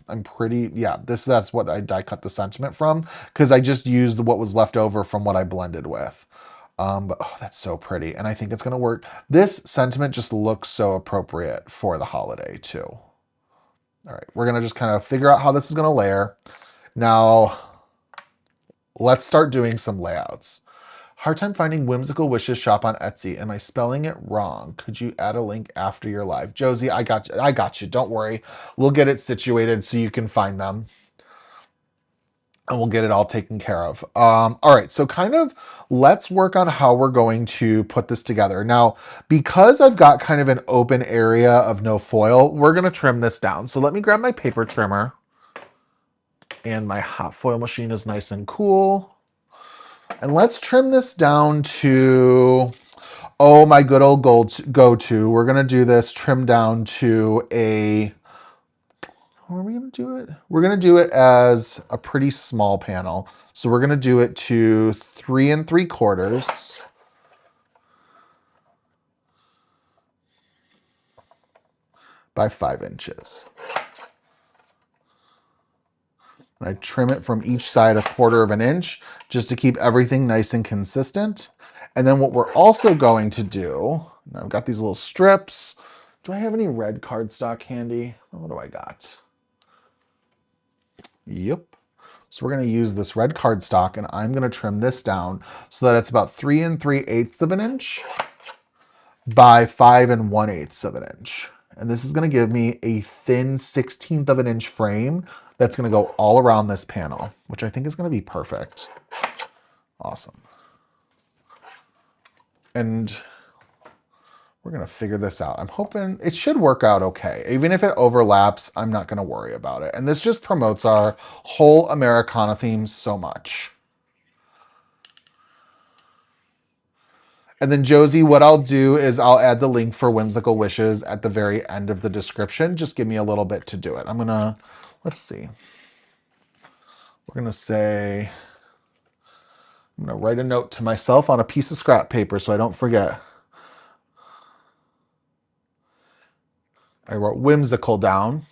That's what I die cut the sentiment from, because I just used what was left over from what I blended with. But oh, that's so pretty. And I think it's gonna work. This sentiment just looks so appropriate for the holiday too. All right, we're gonna just kind of figure out how this is gonna layer. Now, let's start doing some layouts. Hard time finding Whimsical Wishes shop on Etsy. Am I spelling it wrong? Could you add a link after your live? Josie, I got you. I got you. Don't worry. We'll get it situated so you can find them. And we'll get it all taken care of. All right, so kind of let's work on how we're going to put this together. Now, because I've got kind of an open area of no foil, we're gonna trim this down. So let me grab my paper trimmer, and my hot foil machine is nice and cool. And let's trim this down to, oh, my good old go-to. We're gonna do this trim down to a, how are we gonna do it? We're gonna do it as a pretty small panel. So we're gonna do it to 3 3/4 by 5 inches. And I trim it from each side 1/4 inch just to keep everything nice and consistent. And then what we're also going to do, I've got these little strips. Do I have any red cardstock handy? What do I got? Yep. So we're going to use this red cardstock, and I'm going to trim this down so that it's about 3 3/8 inch by 5 1/8 inch. And this is going to give me a thin 1/16 inch frame that's going to go all around this panel, which I think is going to be perfect. Awesome. And we're going to figure this out. I'm hoping it should work out okay. Even if it overlaps, I'm not going to worry about it. And this just promotes our whole Americana theme so much. And then Josie, what I'll do is I'll add the link for Whimsical Wishes at the very end of the description. Just give me a little bit to do it. I'm going to, let's see. We're going to say, I'm going to write a note to myself on a piece of scrap paper so I don't forget. I wrote whimsical down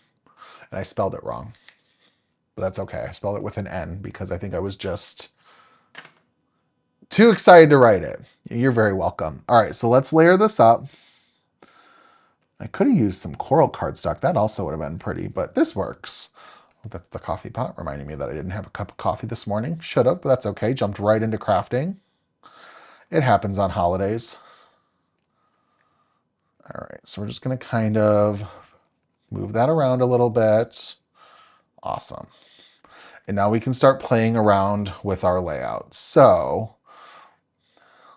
and I spelled it wrong. But that's okay. I spelled it with an N because I think I was just too excited to write it. You're very welcome. All right, so let's layer this up. I could have used some coral cardstock. That also would have been pretty, but this works. That's the coffee pot, reminding me that I didn't have a cup of coffee this morning. Should have, but that's okay. Jumped right into crafting. It happens on holidays. All right, so we're just going to kind of move that around a little bit. Awesome. And now we can start playing around with our layout. So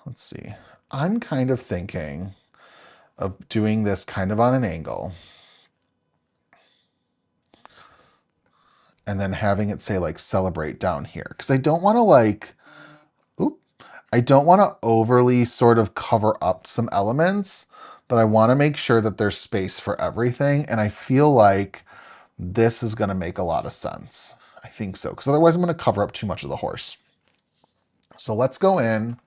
let's see. I'm kind of thinking of doing this kind of on an angle. And then having it say like celebrate down here. Because I don't want to like, I don't want to overly sort of cover up some elements, but I want to make sure that there's space for everything. And I feel like this is going to make a lot of sense. I think so, because otherwise I'm going to cover up too much of the horse. So let's go in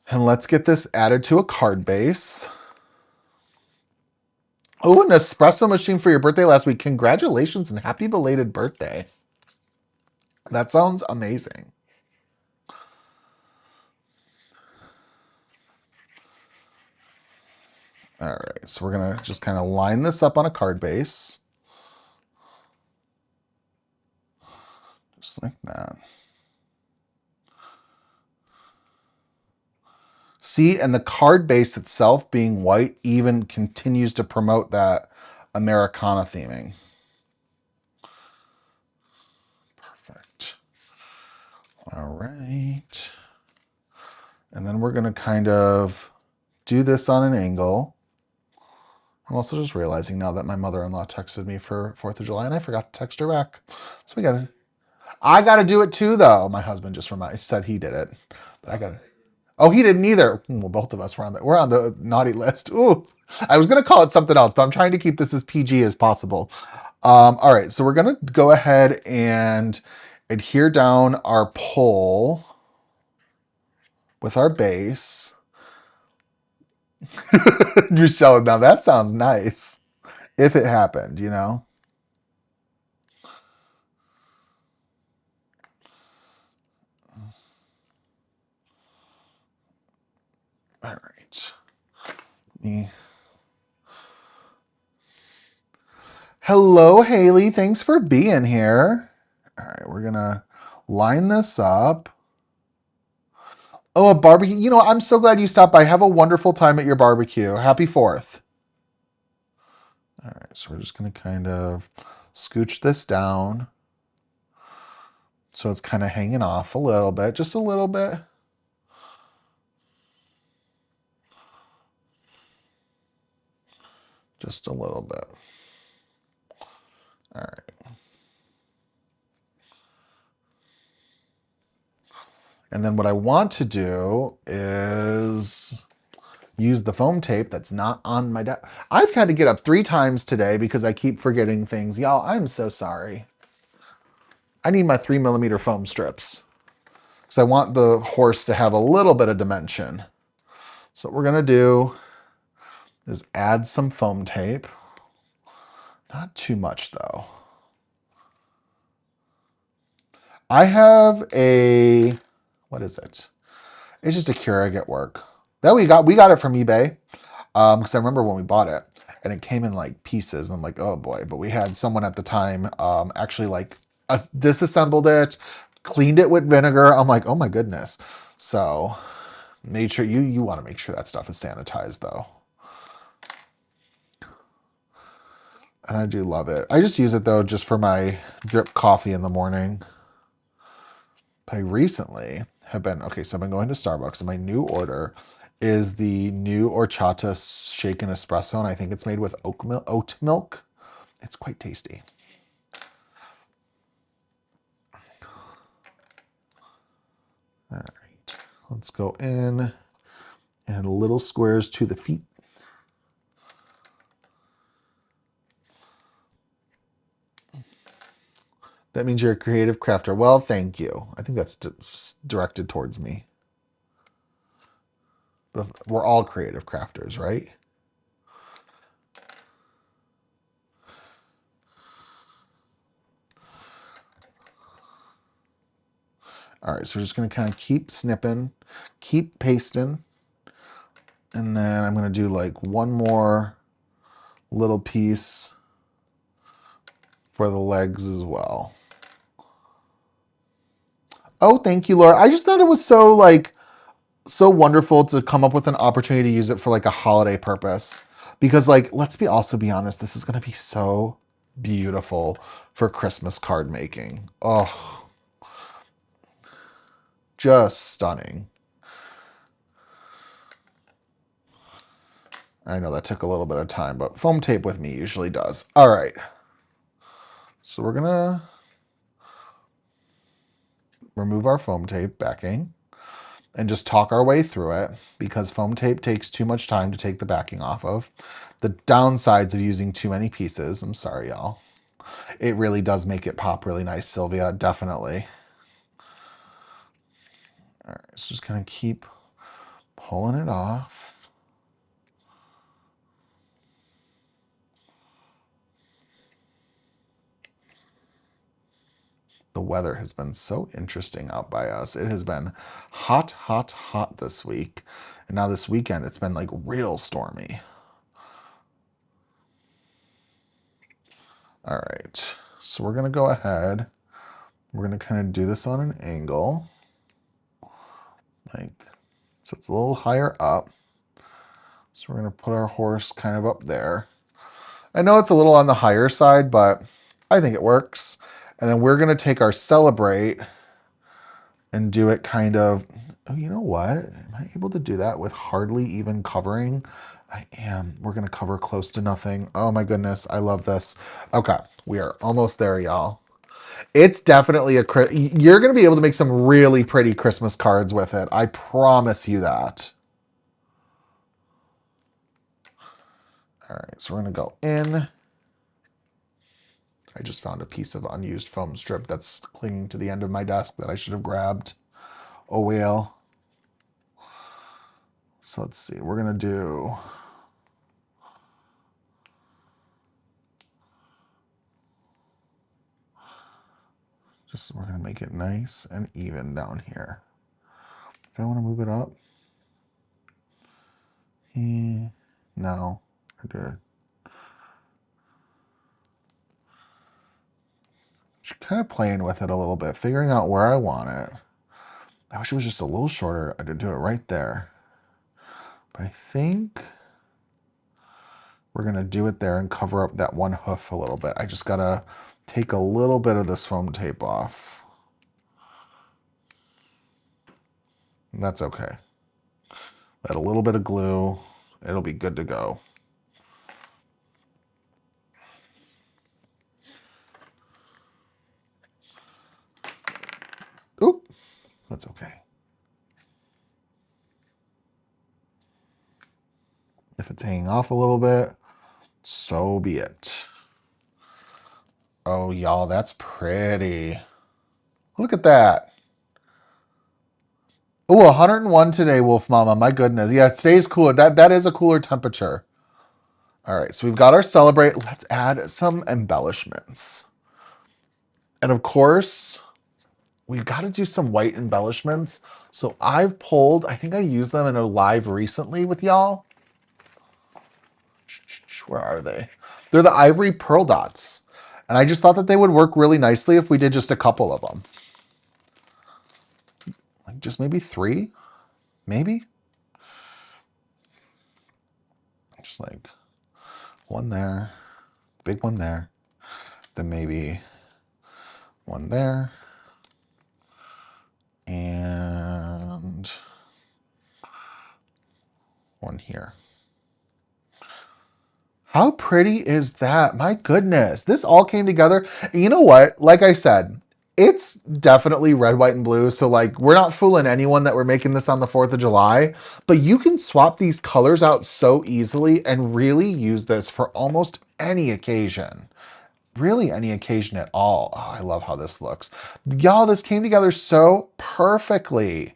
and let's get this added to a card base. Oh, an espresso machine for your birthday last week. Congratulations and happy belated birthday. That sounds amazing. All right, so we're gonna just kind of line this up on a card base. Just like that. See, and the card base itself being white even continues to promote that Americana theming. Perfect. All right. And then we're gonna kind of do this on an angle. I'm also just realizing now that my mother-in-law texted me for 4th of July and I forgot to text her back. So I gotta do it too though. My husband just said he did it, but I gotta. Oh, he didn't either. Well, both of us we're on the naughty list. Ooh, I was gonna call it something else, but I'm trying to keep this as PG as possible. All right, so we're gonna go ahead and adhere down our pole with our base. Michelle, now that sounds nice. If it happened, you know? All right. Hello, Haley. Thanks for being here. All right, we're gonna line this up. Oh, a barbecue. You know, I'm so glad you stopped by. Have a wonderful time at your barbecue. Happy 4th. All right, so we're just going to kind of scooch this down. So it's kind of hanging off a little bit, just a little bit. Just a little bit. All right. And then what I want to do is use the foam tape that's not on my desk. I've had to get up 3 times today because I keep forgetting things. Y'all, I'm so sorry. I need my 3mm foam strips because I want the horse to have a little bit of dimension. So what we're going to do is add some foam tape. Not too much though. I have a, what is it? It's just a Keurig at work. That we got it from eBay. Because I remember when we bought it and it came in like pieces. And I'm like, oh boy. But we had someone at the time actually like disassembled it, cleaned it with vinegar. I'm like, oh my goodness. So made sure you want to make sure that stuff is sanitized though. And I do love it. I just use it though just for my drip coffee in the morning. But I recently have been, okay, so I've been going to Starbucks and my new order is the new horchata shaken espresso. And I think it's made with oat milk. It's quite tasty. All right, let's go in and little squares to the feet. That means you're a creative crafter. Well, thank you. I think that's directed towards me. But we're all creative crafters, right? All right, so we're just gonna kind of keep snipping, keep pasting, and then I'm gonna do like one more little piece for the legs as well. Oh, thank you, Laura. I just thought it was so like so wonderful to come up with an opportunity to use it for like a holiday purpose. Because like, let's be honest, this is gonna be so beautiful for Christmas card making. Oh, just stunning. I know that took a little bit of time, but foam tape with me usually does. All right. So we're gonna remove our foam tape backing and just talk our way through it because foam tape takes too much time to take the backing off of. The downsides of using too many pieces, I'm sorry, y'all. It really does make it pop really nice, Sylvia, definitely. All right, so just kind of keep pulling it off. The weather has been so interesting out by us. It has been hot, hot, hot this week. And now this weekend, it's been like real stormy. All right, so we're gonna go ahead. We're gonna kind of do this on an angle. Like, so it's a little higher up. So we're gonna put our horse kind of up there. I know it's a little on the higher side, but I think it works. And then we're gonna take our celebrate and do it kind of, oh, you know what? Am I able to do that with hardly even covering? I am. We're gonna cover close to nothing. Oh my goodness, I love this. Okay, we are almost there, y'all. It's definitely you're gonna be able to make some really pretty Christmas cards with it. I promise you that. All right, so we're gonna go in. I just found a piece of unused foam strip that's clinging to the end of my desk that I should have grabbed. Oh well. So let's see, we're gonna do, we're gonna make it nice and even down here. Do I wanna move it up? No, I did. kind of playing with it a little bit, figuring out where I want it. I wish it was just a little shorter. I did do it right there. But I think we're going to do it there and cover up that one hoof a little bit. I just got to take a little bit of this foam tape off. And that's okay. Add a little bit of glue. It'll be good to go. Oop, that's okay. If it's hanging off a little bit, so be it. Oh, y'all, that's pretty. Look at that. Oh, 101 today, Wolf Mama. My goodness. Yeah, today's cooler. That is a cooler temperature. All right, so we've got our celebrate. Let's add some embellishments. And of course, we've got to do some white embellishments. So I've pulled, I think I used them in a live recently with y'all. Where are they? They're the ivory pearl dots. And I just thought that they would work really nicely if we did just a couple of them. Like just maybe 3, maybe? Just like one there, big one there, then maybe one there, and one here. How pretty is that? My goodness, this all came together. You know what? Like I said, it's definitely red, white, and blue. So like, we're not fooling anyone that we're making this on the 4th of July, but you can swap these colors out so easily and really use this for almost any occasion. Really any occasion at all. Oh, I love how this looks. Y'all, this came together so perfectly.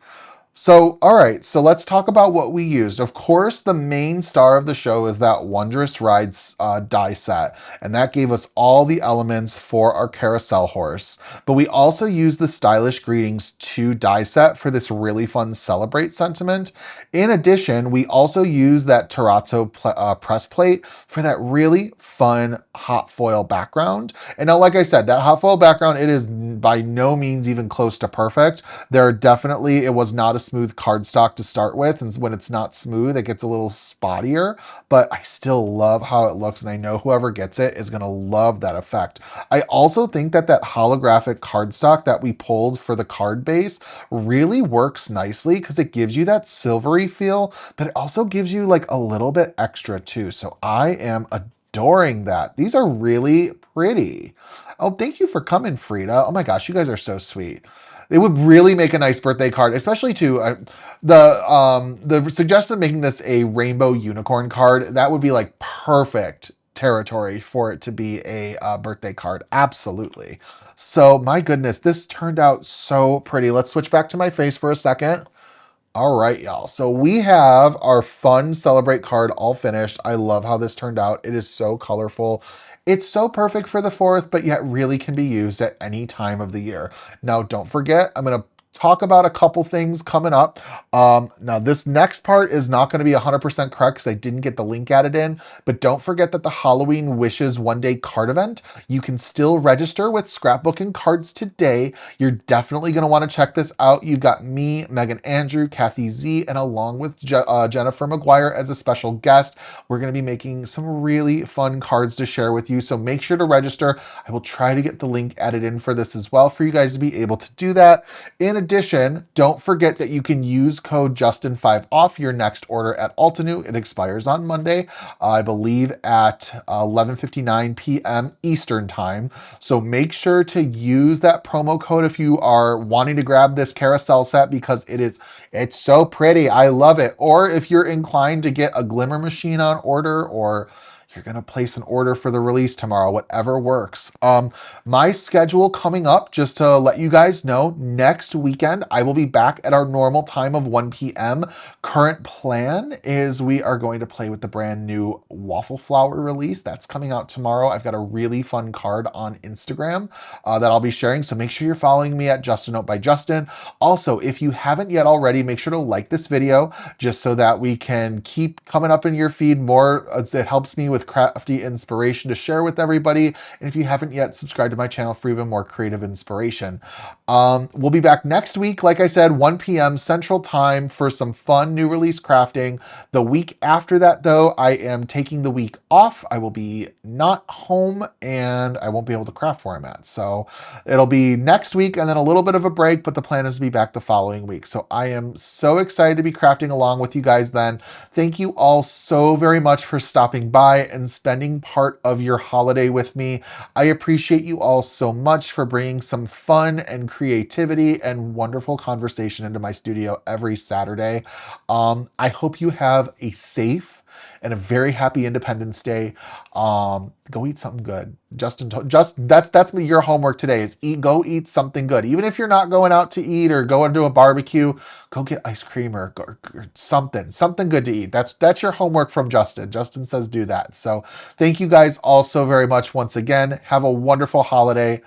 So, all right, so let's talk about what we used. Of course, the main star of the show is that Wondrous Rides die set, and that gave us all the elements for our carousel horse. But we also used the Stylish Greetings 2 die set for this really fun celebrate sentiment. In addition, we also used that Terrazzo Press Plate for that really fun hot foil background. And now, like I said, that hot foil background, it is by no means even close to perfect. There are definitely, it was not a smooth cardstock to start with, and when it's not smooth, it gets a little spottier, but I still love how it looks, and I know whoever gets it is going to love that effect. I also think that that holographic cardstock that we pulled for the card base really works nicely because it gives you that silvery feel, but it also gives you like a little bit extra too. So I am adoring that. These are really pretty. Oh, thank you for coming, Frida. Oh my gosh, you guys are so sweet. It would really make a nice birthday card, especially too, the suggestion of making this a rainbow unicorn card, that would be like perfect territory for it to be a birthday card. Absolutely. So my goodness, this turned out so pretty. Let's switch back to my face for a second. All right, y'all. So we have our fun celebrate card all finished. I love how this turned out. It is so colorful. It's so perfect for the 4th, but yet really can be used at any time of the year. Now, don't forget, I'm going to talk about a couple things coming up. Now, this next part is not going to be 100% correct because I didn't get the link added in, but don't forget that the Halloween Wishes one-day card event, you can still register with Scrapbooking Cards today. You're definitely going to want to check this out. You've got me, Megan Andrew, Kathy Z, and along with Jennifer McGuire as a special guest. We're going to be making some really fun cards to share with you, so make sure to register. I will try to get the link added in for this as well for you guys to be able to do that. In addition, don't forget that you can use code Justin5 off your next order at Altenew. It expires on Monday, I believe at 11:59 p.m. Eastern time. So make sure to use that promo code if you are wanting to grab this carousel set because it's so pretty. I love it. Or if you're inclined to get a glimmer machine on order, or you're going to place an order for the release tomorrow, whatever works. My schedule coming up, just to let you guys know, next weekend, I will be back at our normal time of 1 p.m. Current plan is we are going to play with the brand new waffle flower release. That's coming out tomorrow. I've got a really fun card on Instagram that I'll be sharing. So make sure you're following me at Justin Note by Justin. Also, if you haven't yet already, make sure to like this video just so that we can keep coming up in your feed more. It helps me with with crafty inspiration to share with everybody. And if you haven't yet, subscribe to my channel for even more creative inspiration. We'll be back next week, like I said, 1 p.m. Central Time for some fun new release crafting. The week after that, though, I am taking the week off. I will be not home and I won't be able to craft where I'm at. So it'll be next week and then a little bit of a break, but the plan is to be back the following week. So I am so excited to be crafting along with you guys then. Thank you all so very much for stopping by and spending part of your holiday with me. I appreciate you all so much for bringing some fun and creativity and wonderful conversation into my studio every Saturday. I hope you have a safe and a very happy Independence Day. Go eat something good. That's your homework today is go eat something good. Even if you're not going out to eat or going to a barbecue, go get ice cream or something good to eat. That's your homework from Justin. Justin says do that. So thank you guys all so very much once again. Have a wonderful holiday.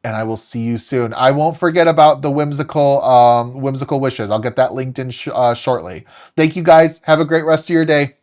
And I will see you soon. I won't forget about the whimsical wishes. I'll get that linked in shortly. Thank you guys. Have a great rest of your day.